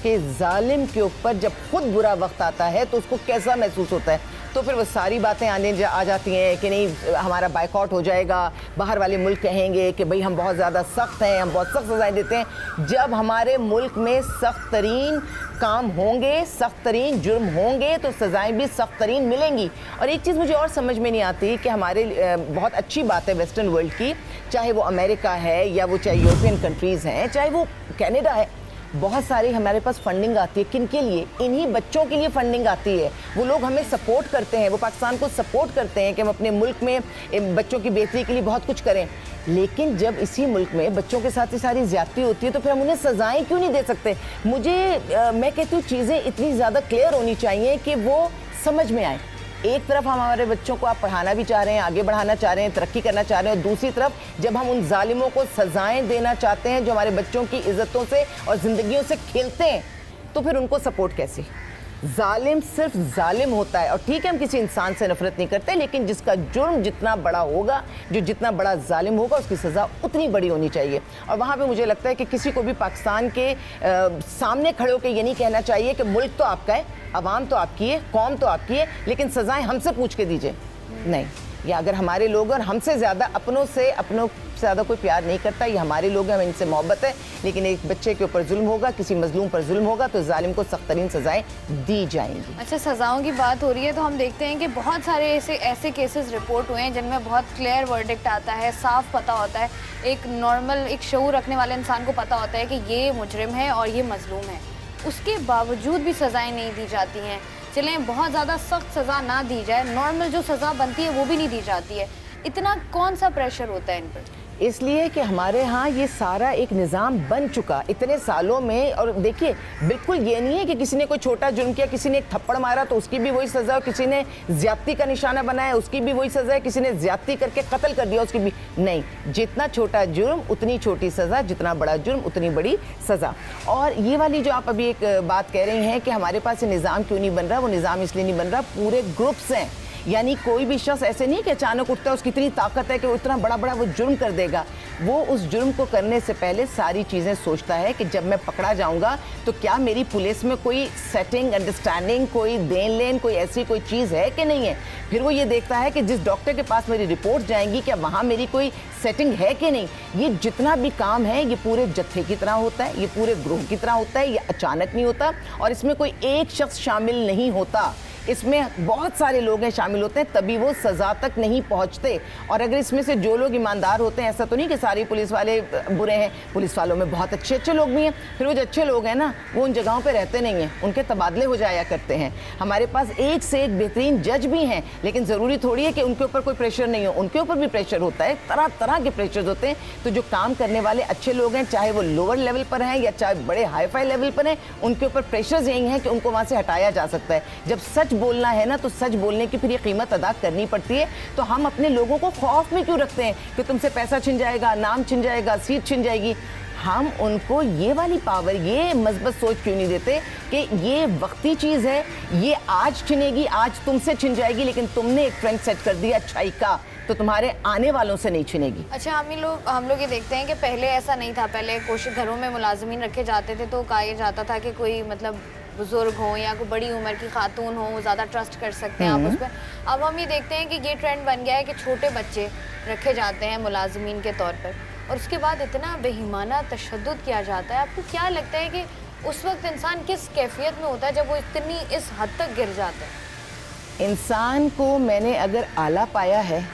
कि जालिम के ऊपर जब खुद बुरा वक्त आता है तो उसको कैसा महसूस होता है। तो फिर वो सारी बातें आ जाती हैं कि नहीं हमारा बाइकआउट हो जाएगा, बाहर वाले मुल्क कहेंगे कि भाई हम बहुत ज़्यादा सख्त हैं, हम बहुत सख्त सज़ाएं देते हैं। जब हमारे मुल्क में सख्त तरीन काम होंगे, सख्त तरीन जुर्म होंगे तो सज़ाएं भी सख्त तरीन मिलेंगी। और एक चीज़ मुझे और समझ में नहीं आती कि हमारे बहुत अच्छी बात है वेस्टर्न वर्ल्ड की, चाहे वो अमेरिका है या वो चाहे यूरोपियन कंट्रीज़ हैं, चाहे वो कनाडा है, बहुत सारी हमारे पास फंडिंग आती है। किन के लिए? इन्हीं बच्चों के लिए फंडिंग आती है। वो लोग हमें सपोर्ट करते हैं, वो पाकिस्तान को सपोर्ट करते हैं कि हम अपने मुल्क में बच्चों की बेहतरी के लिए बहुत कुछ करें। लेकिन जब इसी मुल्क में बच्चों के साथ ही सारी ज़्यादती होती है तो फिर हम उन्हें सज़ाएं क्यों नहीं दे सकते? मैं कहती हूँ चीज़ें इतनी ज़्यादा क्लियर होनी चाहिए कि वो समझ में आए। एक तरफ हम हमारे बच्चों को आप पढ़ाना भी चाह रहे हैं, आगे बढ़ाना चाह रहे हैं, तरक्की करना चाह रहे हैं, और दूसरी तरफ जब हम उन जालिमों को सज़ाएं देना चाहते हैं जो हमारे बच्चों की इज़्ज़तों से और ज़िंदगियों से खेलते हैं, तो फिर उनको सपोर्ट कैसे? जालिम सिर्फ जालिम होता है। और ठीक है हम किसी इंसान से नफरत नहीं करते, लेकिन जिसका जुर्म जितना बड़ा होगा, जो जितना बड़ा जालिम होगा, उसकी सज़ा उतनी बड़ी होनी चाहिए। और वहाँ पे मुझे लगता है कि किसी को भी पाकिस्तान के सामने खड़े होकर ये नहीं कहना चाहिए कि मुल्क तो आपका है, अवाम तो आपकी है, कौम तो आपकी है, लेकिन सज़ाएं हमसे पूछ के दीजिए। नहीं, या अगर हमारे लोग और हमसे ज़्यादा अपनों से ज़्यादा कोई प्यार नहीं करता, ये हमारे लोग हैं, हमें इनसे मोहब्बत है, लेकिन एक बच्चे के ऊपर जुल्म होगा, किसी मजलूम पर जुल्म होगा तो जालिम को सख्त तरीन सज़ाएं दी जाएंगी। अच्छा, सज़ाओं की बात हो रही है तो हम देखते हैं कि बहुत सारे ऐसे केसेस रिपोर्ट हुए हैं जिनमें बहुत क्लियर वर्डिक्ट आता है, साफ पता होता है, एक नॉर्मल एक शऊर रखने वाले इंसान को पता होता है कि ये मुजरिम है और ये मजलूम है। उसके बावजूद भी सज़ाएं नहीं दी जाती हैं। चलें बहुत ज़्यादा सख्त सज़ा ना दी जाए, नॉर्मल जो सज़ा बनती है वो भी नहीं दी जाती है। इतना कौन सा प्रेशर होता है इन पर? इसलिए कि हमारे यहाँ ये सारा एक निज़ाम बन चुका इतने सालों में। और देखिए बिल्कुल ये नहीं है कि किसी ने कोई छोटा जुर्म किया, किसी ने एक थप्पड़ मारा तो उसकी भी वही सज़ा, और किसी ने ज़्यादती का निशाना बनाया उसकी भी वही सज़ा है, किसी ने ज़्यादती करके कत्ल कर दिया उसकी भी नहीं। जितना छोटा जुर्म उतनी छोटी सज़ा, जितना बड़ा जुर्म उतनी बड़ी सज़ा। और ये वाली जो आप अभी एक बात कह रही हैं कि हमारे पास ये निज़ाम क्यों नहीं बन रहा, वो निज़ाम इसलिए नहीं बन रहा, पूरे ग्रुप्स हैं। यानी कोई भी शख्स ऐसे नहीं कि अचानक उठता है, उसकी इतनी ताकत है कि वो इतना बड़ा बड़ा वो जुर्म कर देगा। वो उस जुर्म को करने से पहले सारी चीज़ें सोचता है कि जब मैं पकड़ा जाऊंगा तो क्या मेरी पुलिस में कोई सेटिंग, अंडरस्टैंडिंग, कोई देन लेन, कोई ऐसी कोई चीज़ है कि नहीं है। फिर वो ये देखता है कि जिस डॉक्टर के पास मेरी रिपोर्ट जाएंगी क्या वहाँ मेरी कोई सेटिंग है कि नहीं। ये जितना भी काम है ये पूरे जत्थे की तरह होता है, ये पूरे ग्रुप की तरह होता है, ये अचानक नहीं होता और इसमें कोई एक शख्स शामिल नहीं होता। इसमें बहुत सारे लोग हैं शामिल होते हैं, तभी वो सज़ा तक नहीं पहुंचते। और अगर इसमें से जो लोग ईमानदार होते हैं, ऐसा तो नहीं कि सारे पुलिस वाले बुरे हैं, पुलिस वालों में बहुत अच्छे अच्छे लोग भी हैं। फिर वो जो अच्छे लोग हैं ना, वो उन जगहों पे रहते नहीं हैं, उनके तबादले हो जाया करते हैं। हमारे पास एक से एक बेहतरीन जज भी हैं, लेकिन ज़रूरी थोड़ी है कि उनके ऊपर कोई प्रेशर नहीं हो, उनके ऊपर भी प्रेशर होता है, तरह तरह के प्रेशर होते हैं। तो जो काम करने वाले अच्छे लोग हैं, चाहे वो लोअर लेवल पर हैं या चाहे बड़े हाई फाई लेवल पर हैं, उनके ऊपर प्रेशर यही हैं कि उनको वहाँ से हटाया जा सकता है। जब सच बोलना है ना तो सच बोलने की फिर ये कीमत अदा करनी पड़ती है। तो हम अपने लोगों को खौफ में क्यों रखते हैं कि तुमसे पैसा छिन जाएगा, नाम छिन जाएगा, सीट छिन जाएगी। हम उनको ये वाली पावर, ये मजबूत सोच क्यों नहीं देते कि ये वक्ती चीज़ है, ये आज छिनेगी, आज तुमसे छिन जाएगी, लेकिन तुमने एक ट्रेंड सेट कर दिया अच्छाई का तो तुम्हारे आने वालों से नहीं छिनेगी। अच्छा, हम लोग ये देखते हैं कि पहले ऐसा नहीं था। पहले कुछ घरों में मुलाजिमीन रखे जाते थे तो कहा जाता था कि कोई मतलब बुजुर्ग हो या कोई बड़ी उम्र की खातून हो, ज़्यादा ट्रस्ट कर सकते हैं आप उस पर। अब हम ये देखते हैं कि ये ट्रेंड बन गया है कि छोटे बच्चे रखे जाते हैं मुलाजिमीन के तौर पर, और उसके बाद इतना बेईमाना तशद्दुद किया जाता है। आपको क्या लगता है कि उस वक्त इंसान किस कैफियत में होता है जब वो इतनी इस हद तक गिर जाता है? इंसान को मैंने अगर आला पाया है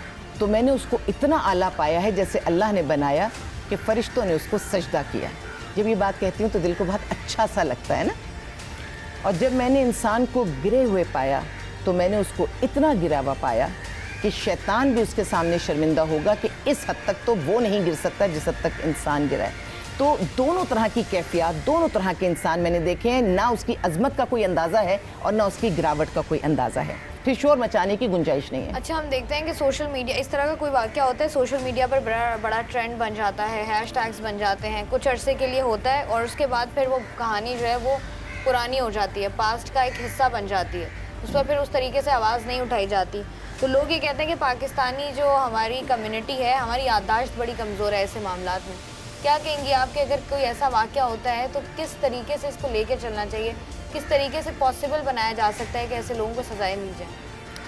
तो मैंने उसको इतना आला पाया है जैसे अल्लाह ने बनाया कि फ़रिश्तों ने उसको सजदा किया। जब ये बात कहती हूँ तो दिल को बहुत अच्छा सा लगता है ना। और जब मैंने इंसान को गिरे हुए पाया तो मैंने उसको इतना गिरा हुआ पाया कि शैतान भी उसके सामने शर्मिंदा होगा कि इस हद तक तो वो नहीं गिर सकता जिस हद तक इंसान गिरा है। तो दोनों तरह की कैफियत, दोनों तरह के इंसान मैंने देखे हैं। ना उसकी अजमत का कोई अंदाज़ा है और ना उसकी गिरावट का कोई अंदाज़ा है। फिर शोर मचाने की गुंजाइश नहीं है। अच्छा, हम देखते हैं कि सोशल मीडिया, इस तरह का कोई वाक़या होता है सोशल मीडिया पर बड़ा ट्रेंड बन जाता है, हैशटैग्स बन जाते हैं, कुछ अरसे के लिए होता है और उसके बाद फिर वो कहानी जो है वो पुरानी हो जाती है, पास्ट का एक हिस्सा बन जाती है, उस पर फिर उस तरीके से आवाज़ नहीं उठाई जाती। तो लोग ये कहते हैं कि पाकिस्तानी जो हमारी कम्युनिटी है, हमारी याददाश्त बड़ी कमज़ोर है ऐसे मामलात में। क्या कहेंगी आप कि अगर कोई ऐसा वाक़या होता है तो किस तरीके से इसको लेके चलना चाहिए, किस तरीके से पॉसिबल बनाया जा सकता है कि ऐसे लोगों को सजाएं मिल जाए?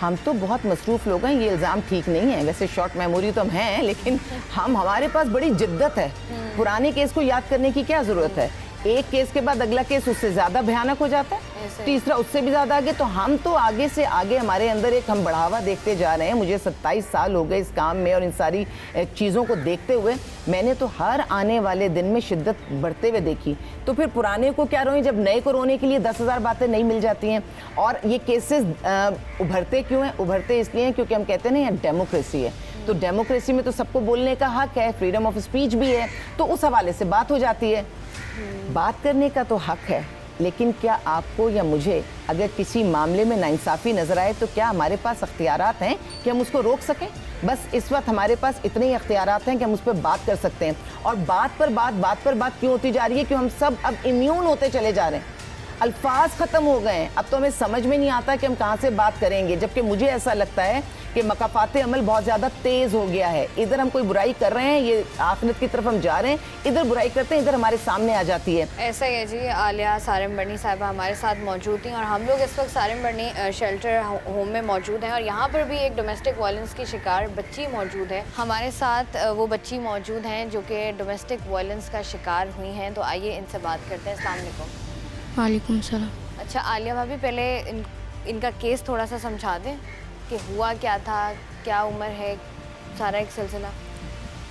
हम तो बहुत मसरूफ़ लोग हैं, ये इल्ज़ाम ठीक नहीं है। वैसे शॉर्ट मेमोरी तो हम हैं, लेकिन हमारे पास बड़ी जिद्दत है। पुराने केस को याद करने की क्या ज़रूरत है? एक केस के बाद अगला केस उससे ज़्यादा भयानक हो जाता है, तीसरा उससे भी ज़्यादा आगे। तो हम तो आगे से आगे हमारे अंदर एक हम बढ़ावा देखते जा रहे हैं। मुझे 27 साल हो गए इस काम में और इन सारी चीज़ों को देखते हुए मैंने तो हर आने वाले दिन में शिद्दत बढ़ते हुए देखी। तो फिर पुराने को क्या रोएं जब नए को रोने के लिए 10,000 बातें नहीं मिल जाती हैं। और ये केसेस उभरते क्यों हैं? उभरते इसलिए हैं क्योंकि हम कहते हैं ना यहाँ डेमोक्रेसी है, तो डेमोक्रेसी में तो सबको बोलने का हक है, फ्रीडम ऑफ स्पीच भी है, तो उस हवाले से बात हो जाती है। बात करने का तो हक है, लेकिन क्या आपको या मुझे अगर किसी मामले में नाइंसाफ़ी नज़र आए तो क्या हमारे पास अख्तियारात हैं कि हम उसको रोक सकें? बस इस वक्त हमारे पास इतने ही अख्तियारात हैं कि हम उस पर बात कर सकते हैं। और बात पर बात क्यों होती जा रही है? क्यों हम सब अब इम्यून होते चले जा रहे हैं, अल्फाज ख़त्म हो गए हैं। अब तो हमें समझ में नहीं आता कि हम कहाँ से बात करेंगे, जबकि मुझे ऐसा लगता है कि मकाफात अमल बहुत ज़्यादा तेज़ हो गया है। इधर हम कोई बुराई कर रहे हैं, ये आखिरत की तरफ हम जा रहे हैं, इधर बुराई करते हैं, इधर हमारे सामने आ जाती है। ऐसा ही है जी। आलिया सारिम बर्नी साहिबा हमारे साथ मौजूद थी और हम लोग इस वक्त सारिम बर्नी शेल्टर होम में मौजूद हैं और यहाँ पर भी एक डोमेस्टिक वायलेंस की शिकार बच्ची मौजूद है। हमारे साथ वो बच्ची मौजूद हैं जो कि डोमेस्टिक वायलेंस का शिकार हुई हैं। तो आइए इनसे बात करते हैं। अस्सलाम वालेकुम। वालेकुम सलाम। अच्छा आलिया भाभी, पहले इनका केस थोड़ा सा समझा दें कि हुआ क्या था, क्या उम्र है, सारा एक सिलसिला।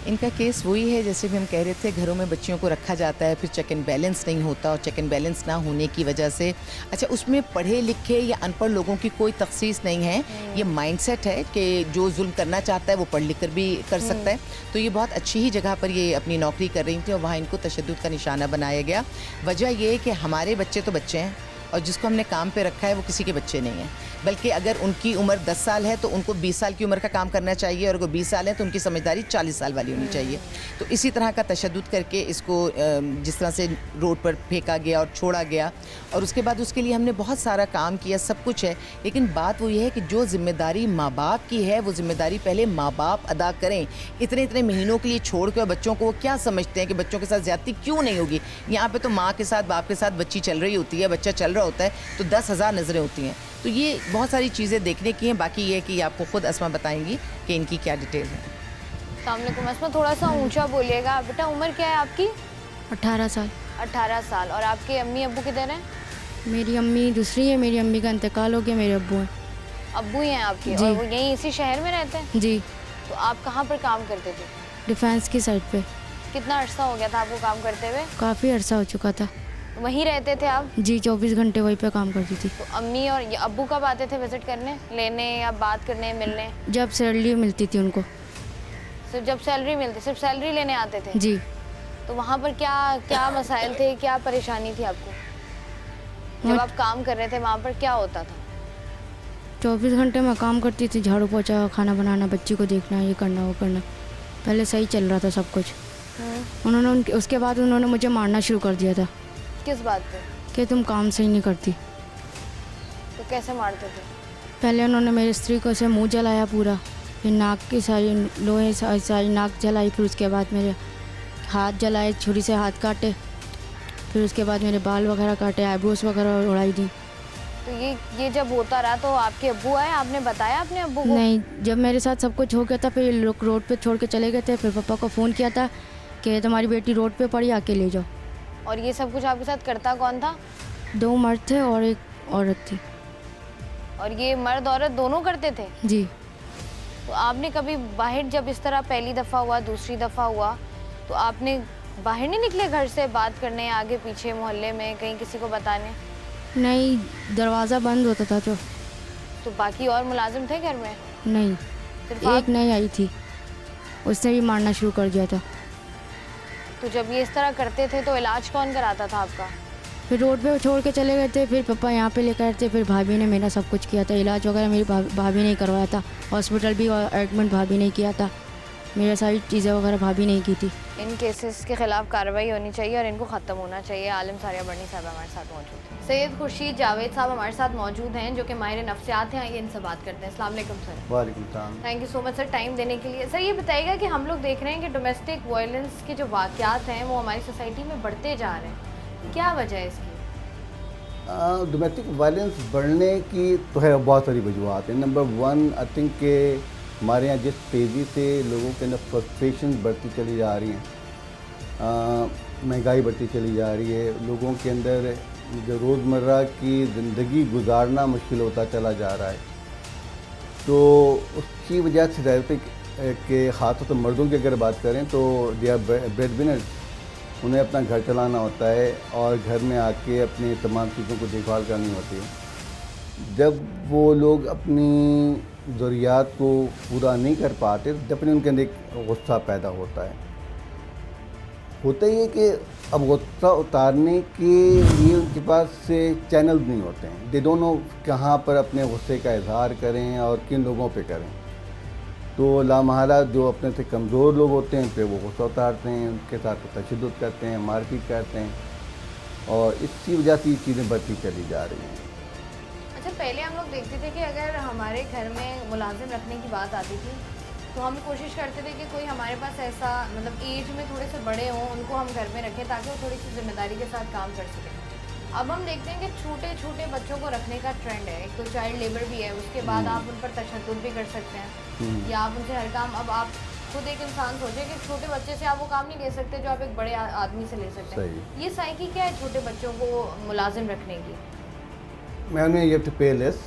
इनका केस वही है जैसे भी हम कह रहे थे, घरों में बच्चियों को रखा जाता है, फिर चेक एंड बैलेंस नहीं होता और चेक एंड बैलेंस ना होने की वजह से, अच्छा उसमें पढ़े लिखे या अनपढ़ लोगों की कोई तखसीस नहीं है। ये माइंडसेट है कि जो जुल्म करना चाहता है वो पढ़ लिख कर भी कर सकता है। तो ये बहुत अच्छी ही जगह पर ये अपनी नौकरी कर रही थी और वहाँ इनको तशद्दुद का निशाना बनाया गया। वजह ये है कि हमारे बच्चे तो बच्चे हैं और जिसको हमने काम पे रखा है वो किसी के बच्चे नहीं हैं, बल्कि अगर उनकी उम्र 10 साल है तो उनको 20 साल की उम्र का काम करना चाहिए और अगर 20 साल है तो उनकी समझदारी 40 साल वाली होनी चाहिए। तो इसी तरह का तशद्दुद करके इसको जिस तरह से रोड पर फेंका गया और छोड़ा गया और उसके बाद उसके लिए हमने बहुत सारा काम किया, सब कुछ है। लेकिन बात वो ये है कि जो जिम्मेदारी माँ बाप की है वो जिम्मेदारी पहले माँ बाप अदा करें। इतने इतने महीनों के लिए छोड़ कर बच्चों को वो क्या समझते हैं कि बच्चों के साथ ज़्यादती क्यों नहीं होगी? यहाँ पर तो माँ के साथ बाप के साथ बच्ची चल रही होती है, बच्चा चल रहा होता है तो 10,000 नज़रें होती हैं। तो ये बहुत सारी चीज़ें देखने की हैं। बाकी ये कि आपको खुद अस्मा बताएंगी कि इनकी क्या डिटेल है। अस्सलाम वालेकुम अस्मा, थोड़ा सा ऊंचा बोलिएगा। बेटा उम्र क्या है आपकी? 18 साल। 18 साल। और आपके अम्मी अब्बू किधर हैं? मेरी अम्मी दूसरी है, मेरी अम्मी का इंतकाल हो गया, मेरे अब्बू हैं। अब्बू ही हैं आपके? जी। और वो यहीं इसी शहर में रहते हैं? जी। तो आप कहाँ पर काम करते थे? डिफेंस की साइड पे। कितना अर्सा हो गया था आपको काम करते हुए? काफ़ी अरसा हो चुका था। वहीं रहते थे आप? जी, 24 घंटे वहीं पे काम करती थी। तो अम्मी और अब्बू कब आते थे विजिट करने, लेने या बात करने, मिलने? जब सैलरी मिलती थी उनको। सिर्फ जब सैलरी मिलती, सिर्फ सैलरी लेने आते थे? जी। तो वहाँ पर क्या क्या मसाइल थे, क्या परेशानी थी आपको जब आप काम कर रहे थे? वहाँ पर क्या होता था? 24 घंटे में काम करती थी, झाड़ू पोछा, खाना बनाना, बच्ची को देखना, ये करना वो करना। पहले सही चल रहा था सब कुछ। उसके बाद उन्होंने मुझे मारना शुरू कर दिया था। किस बात पे? कि तुम काम सही नहीं करती। तो कैसे मारते थे? पहले उन्होंने मेरे स्त्री को से मुंह जलाया पूरा, फिर नाक की सारी लोहे सारी नाक जलाई, फिर उसके बाद मेरे हाथ जलाए, छुरी से हाथ काटे, फिर उसके बाद मेरे बाल वगैरह काटे, आईब्रोज वगैरह उड़ाई दी। तो ये जब होता रहा तो आपके अब्बू आए, आपने बताया अपने अब्बू को? नहीं, जब मेरे साथ सब कुछ हो गया था फिर लोग रोड पे छोड़ के चले गए थे। फिर पापा को फ़ोन किया था कि तुम्हारी बेटी रोड पे पड़ी, आके ले जाओ। और ये सब कुछ आपके साथ करता कौन था? 2 मर्द थे और एक औरत थी। और ये मर्द औरत दोनों करते थे? जी। तो आपने कभी बाहर, जब इस तरह पहली दफ़ा हुआ, दूसरी दफ़ा हुआ, तो आपने बाहर नहीं निकले घर से बात करने, आगे पीछे मोहल्ले में कहीं किसी को बताने? नहीं, दरवाज़ा बंद होता था। तो बाकी और मुलाजिम थे घर में? नहीं, सिर्फ एक नहीं आई थी, उसने भी मारना शुरू कर दिया था। तो जब ये इस तरह करते थे तो इलाज कौन कराता था आपका? फिर रोड पे छोड़ के चले गए थे, फिर पापा यहाँ पे लेकर आए थे, फिर भाभी ने मेरा सब कुछ किया था, इलाज वगैरह मेरी भाभी ने करवाया था, हॉस्पिटल भी एडमिट भाभी ने किया था, मेरा सारी चीज़ें वगैरह भाभी ने की थी। इन केसेस के खिलाफ कार्रवाई होनी चाहिए और इनको ख़त्म होना चाहिए। आलिम सारिया बर्नी साहब हमारे साथ मौजूद हैं, सैयद खुर्शीद जावेद साहब हमारे साथ मौजूद हैं जो कि माहिर नफ्सियात हैं। आइए इनसे बात करते हैं। अस्सलाम वालेकुम सर। वालेकुम सलाम। Thank you so much sir time देने के लिए। सर ये बताइएगा कि हम लोग देख रहे हैं कि डोमेस्टिक वायलेंस के जो वाक़यात हैं वो हमारी सोसाइटी में बढ़ते जा रहे हैं, क्या वजह है इसकी? डोमेस्टिक वायलेंस बढ़ने की तो है बहुत सारी वजूहत हैं। नंबर वन आई थिंक के हमारे यहाँ जिस तेज़ी से लोगों के अंदर फ्रस्ट्रेशन बढ़ती चली जा रही हैं, महंगाई बढ़ती चली जा रही है, लोगों के अंदर जो रोज़मर्रा की ज़िंदगी गुजारना मुश्किल होता चला जा रहा है, तो उसकी वजह से ज़ाहिर है कि ख़ासतौर पर मर्दों की अगर बात करें तो दे आर ब्रेड विनर्स, उन्हें अपना घर चलाना होता है और घर में आके अपनी तमाम चीज़ों को देखभाल करनी होती है। जब वो लोग अपनी ज़रूरियात को पूरा नहीं कर पाते तो अपने उनके अंदर एक गुस्सा पैदा होता है। होता ही है कि अब गुस्सा उतारने के लिए उनके पास से चैनल नहीं होते हैं, दे डोंट नो कहाँ पर अपने गुस्से का इजहार करें और किन लोगों पे करें। तो लामहला जो अपने से कमज़ोर लोग होते हैं पे वो गुस्सा उतारते हैं, उनके साथ तशद्दुद करते हैं, मारपीट करते हैं, और इसी वजह से ये चीज़ें बढ़ती चली जा रही हैं। अच्छा, पहले हम लोग देखते थे कि अगर हमारे घर में मुलाजिम रखने की बात आती थी तो हम कोशिश करते थे कि कोई हमारे पास ऐसा मतलब एज में थोड़े से बड़े हों, उनको हम घर में रखें ताकि वो थोड़ी सी जिम्मेदारी के साथ काम कर सकें। अब हम देखते हैं कि छोटे छोटे बच्चों को रखने का ट्रेंड है। एक तो चाइल्ड लेबर भी है, उसके बाद आप उन पर तशद्दुद भी कर सकते हैं या आप उनसे हर काम, अब आप खुद एक इंसान सोचे कि छोटे बच्चे से आप वो काम नहीं ले सकते जो आप एक बड़े आदमी से ले सकते हैं। ये साइकी क्या है छोटे बच्चों को मुलाजिम रखने की? मैंने ये टू पे लेस,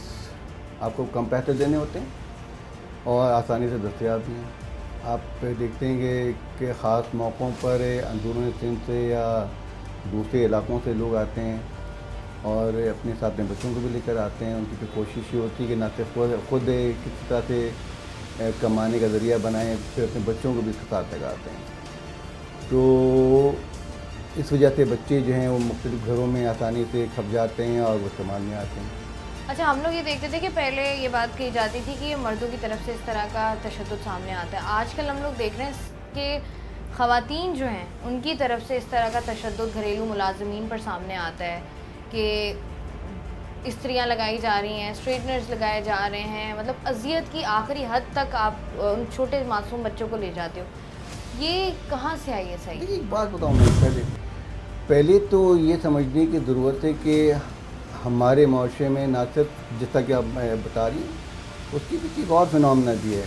आपको कम पैसे देने होते हैं और आसानी से दस्तयाब भी हैं। आप देखते हैं कि ख़ास मौक़ों पर अंदरूनी सिंध से या दूसरे इलाक़ों से लोग आते हैं और अपने साथ अपने बच्चों को भी लेकर आते हैं। उनकी तो कोशिश ये होती है कि ना सिर्फ खुद किसी तरह से कमाने का ज़रिया बनाएं, फिर अपने बच्चों को भी इसके साथ लगाते हैं। तो इस वजह से बच्चे जो हैं वो मुख्तलिफ घरों में आसानी से खप जाते हैं और वो इस्तेमाल में आते हैं। अच्छा, हम लोग ये देखते थे कि पहले ये बात कही जाती थी कि मर्दों की तरफ से इस तरह का तशद्दुद सामने आता है। आजकल हम लोग देख रहे हैं कि ख़वातीन जो हैं उनकी तरफ से इस तरह का तशद्दुद घरेलू मुलाज़मीन पर सामने आता है कि स्त्रियाँ लगाई जा रही हैं, स्ट्रेटनर्स लगाए जा रहे हैं, मतलब अजियत की आखिरी हद तक आप उन छोटे मासूम बच्चों को ले जाते हो। ये कहाँ से आई है? सही एक बात बताऊँ मैं, पहले तो ये समझने की ज़रूरत है कि हमारे माशरे में ना सिर्फ जिस तरह कि आप बता रही हैं उसके पीछे एक और फिनोमेना भी है।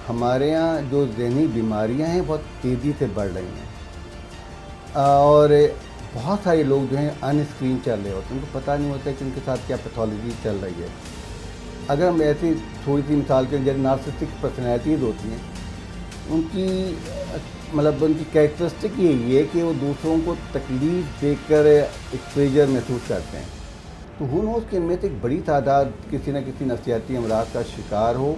हमारे यहाँ जो ज़हनी बीमारियाँ हैं बहुत तेज़ी से बढ़ रही हैं और बहुत सारे लोग जो हैं अनस्क्रीन चल रहे होते हैं, उनको पता नहीं होता कि उनके साथ क्या पैथोलॉजी चल रही है। अगर हम ऐसी थोड़ी सी मिसाल के जैसे नार्सिसिस्टिक पर्सनैलिटीज़ होती हैं, उनकी मतलब उनकी कैरेक्टरिस्टिक यही है कि वो दूसरों को तकलीफ़ देकर एक प्रेशर महसूस करते हैं। तो हुन हो कि इनमें से एक बड़ी तादाद किसी न किसी नफ्सियाती अमराज का शिकार हो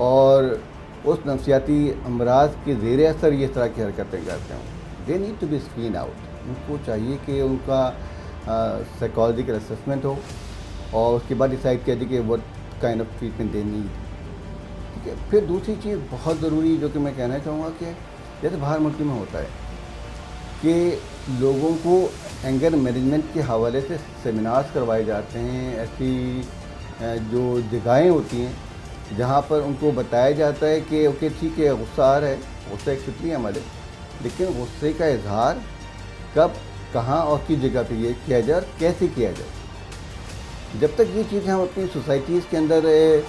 और उस नफ्सियाती अमराज के ज़ेर असर ये तरह की हरकतें करते हों। They need to be screen out. उनको चाहिए कि उनका साइकोलॉजिकल असेसमेंट हो और उसके बाद डिसाइड किया जाए कि what kind of treatment they need. ठीक है। फिर दूसरी चीज़ बहुत ज़रूरी जो कि मैं कहना चाहूँगा कि जैसे बाहर मुल्क में होता है कि लोगों को एंगर मैनेजमेंट के हवाले से सेमिनार्स करवाए जाते हैं। ऐसी जो जगहें होती हैं जहाँ पर उनको बताया जाता है कि ओके ठीक है, गुस्सा आ रहा है, गुस्सा एक फितरी है हमारे, लेकिन गुस्से का इजहार कब, कहाँ और किस जगह पे ये किया जाए और कैसे किया जाए। जब तक ये चीज़ें हम अपनी सोसाइटीज़ के अंदर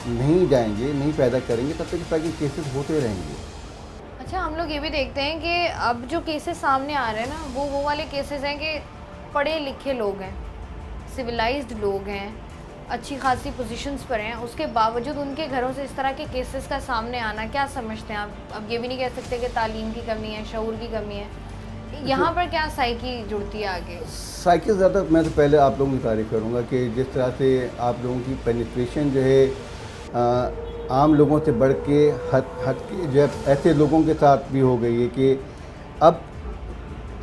नहीं जाएंगे, नहीं पैदा करेंगे, तब तक इस तरह के केसेस होते रहेंगे। अच्छा, हम लोग ये भी देखते हैं कि अब जो केसेस सामने आ रहे हैं ना वो वाले केसेस हैं कि पढ़े लिखे लोग हैं, सिविलाइज्ड लोग हैं, अच्छी खासी पोजीशंस पर हैं, उसके बावजूद उनके घरों से इस तरह के केसेस का सामने आना, क्या समझते हैं आप? अब ये भी नहीं कह सकते कि तालीम की कमी है, शऊर की कमी है, यहाँ पर क्या साइकी जुड़ती है आगे? साइकी ज़्यादा मैं तो पहले आप लोगों की तारीफ़ करूँगा कि जिस तरह से आप लोगों की पेनिट्रेशन जो है आम लोगों से बढ़ के हद के जो ऐसे लोगों के साथ भी हो गई है कि अब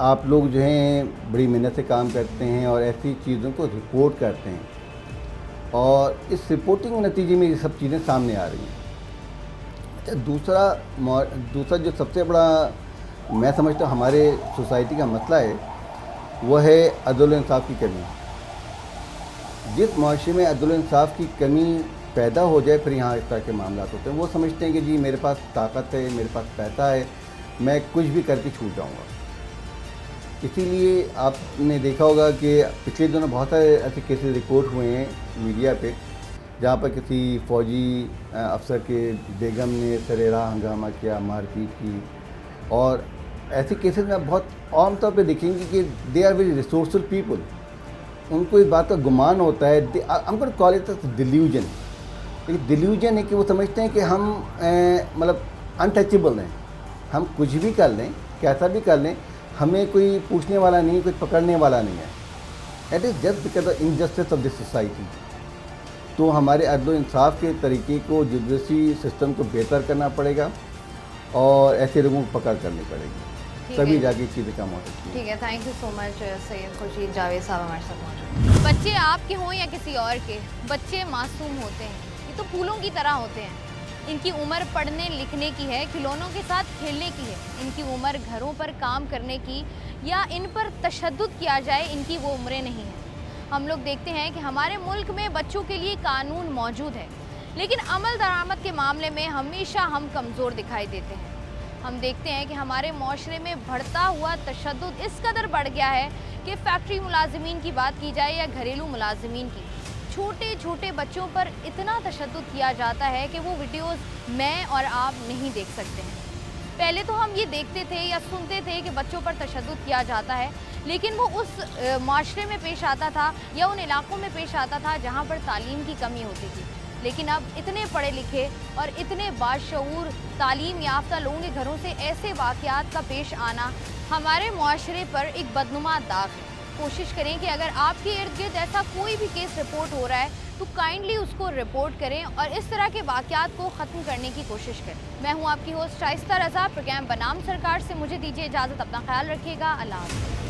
आप लोग जो हैं बड़ी मेहनत से काम करते हैं और ऐसी चीज़ों को रिपोर्ट करते हैं और इस रिपोर्टिंग के नतीजे में ये सब चीज़ें सामने आ रही हैं। अच्छा, दूसरा जो सबसे बड़ा मैं समझता हूँ हमारे सोसाइटी का मसला है वो है अदल इंसाफ की कमी। जिस माशरे में अदल इंसाफ की कमी पैदा हो जाए फिर यहाँ इस तरह के मामला होते हैं। वो समझते हैं कि जी मेरे पास ताकत है, मेरे पास पैसा है, मैं कुछ भी करके छूट जाऊँगा। इसीलिए आपने देखा होगा कि पिछले दिनों बहुत सारे ऐसे केसेस रिपोर्ट हुए हैं मीडिया पे जहाँ पर किसी फौजी अफसर के बेगम ने सरेरा हंगामा किया, मारपीट की। और ऐसे केसेस में आप बहुत आम तौर पे देखेंगे कि they are very resourceful people. उनको इस बात का गुमान होता है, हम को कॉल इट डिल्यूजन। एक डिल्यूजन है कि वो समझते हैं कि हम मतलब अनटचेबल हैं, हम कुछ भी कर लें, कैसा भी कर लें, हमें कोई पूछने वाला नहीं, कोई पकड़ने वाला नहीं है। It is just because of injustice of this society. तो हमारे अदल इंसाफ के तरीके को, जुडिशरी सिस्टम को बेहतर करना पड़ेगा और ऐसे लोगों को पकड़ करनी पड़ेगी, तभी जाके चीज़ें कम हो सकती हैं। ठीक है, thank you so much Syed Khurshid Javed साहब हमारे साथ मौजूद। बच्चे आपके हों या किसी और के, बच्चे मासूम होते हैं, ये तो फूलों की तरह होते हैं। इनकी उम्र पढ़ने लिखने की है, खिलौनों के साथ खेलने की है। इनकी उम्र घरों पर काम करने की या इन पर तशद्दुद किया जाए, इनकी वो उम्रें नहीं हैं। हम लोग देखते हैं कि हमारे मुल्क में बच्चों के लिए कानून मौजूद है, लेकिन अमल दरामद के मामले में हमेशा हम कमज़ोर दिखाई देते हैं। हम देखते हैं कि हमारे माशरे में बढ़ता हुआ तशद्दुद इस कदर बढ़ गया है कि फैक्ट्री मुलाजिमीन की बात की जाए या घरेलू मुलाजिमीन की, छोटे छोटे बच्चों पर इतना तशद्दुद किया जाता है कि वो वीडियोस मैं और आप नहीं देख सकते हैं। पहले तो हम ये देखते थे या सुनते थे कि बच्चों पर तशद्दुद किया जाता है, लेकिन वो उस माशरे में पेश आता था या उन इलाकों में पेश आता था जहाँ पर तालीम की कमी होती थी। लेकिन अब इतने पढ़े लिखे और इतने बाशऊर तालीम याफ्ता लोगों के घरों से ऐसे वाक़यात का पेश आना हमारे माशरे पर एक बदनुमा दाग है। कोशिश करें कि अगर आपके इर्द गिर्द ऐसा कोई भी केस रिपोर्ट हो रहा है तो काइंडली उसको रिपोर्ट करें और इस तरह के वाक़यात को ख़त्म करने की कोशिश करें। मैं हूं आपकी होस्ट शाइस्ता रज़ा। प्रोग्राम बनाम सरकार से मुझे दीजिए इजाज़त। अपना ख्याल रखिएगा। अल्लाह हाफ़िज़।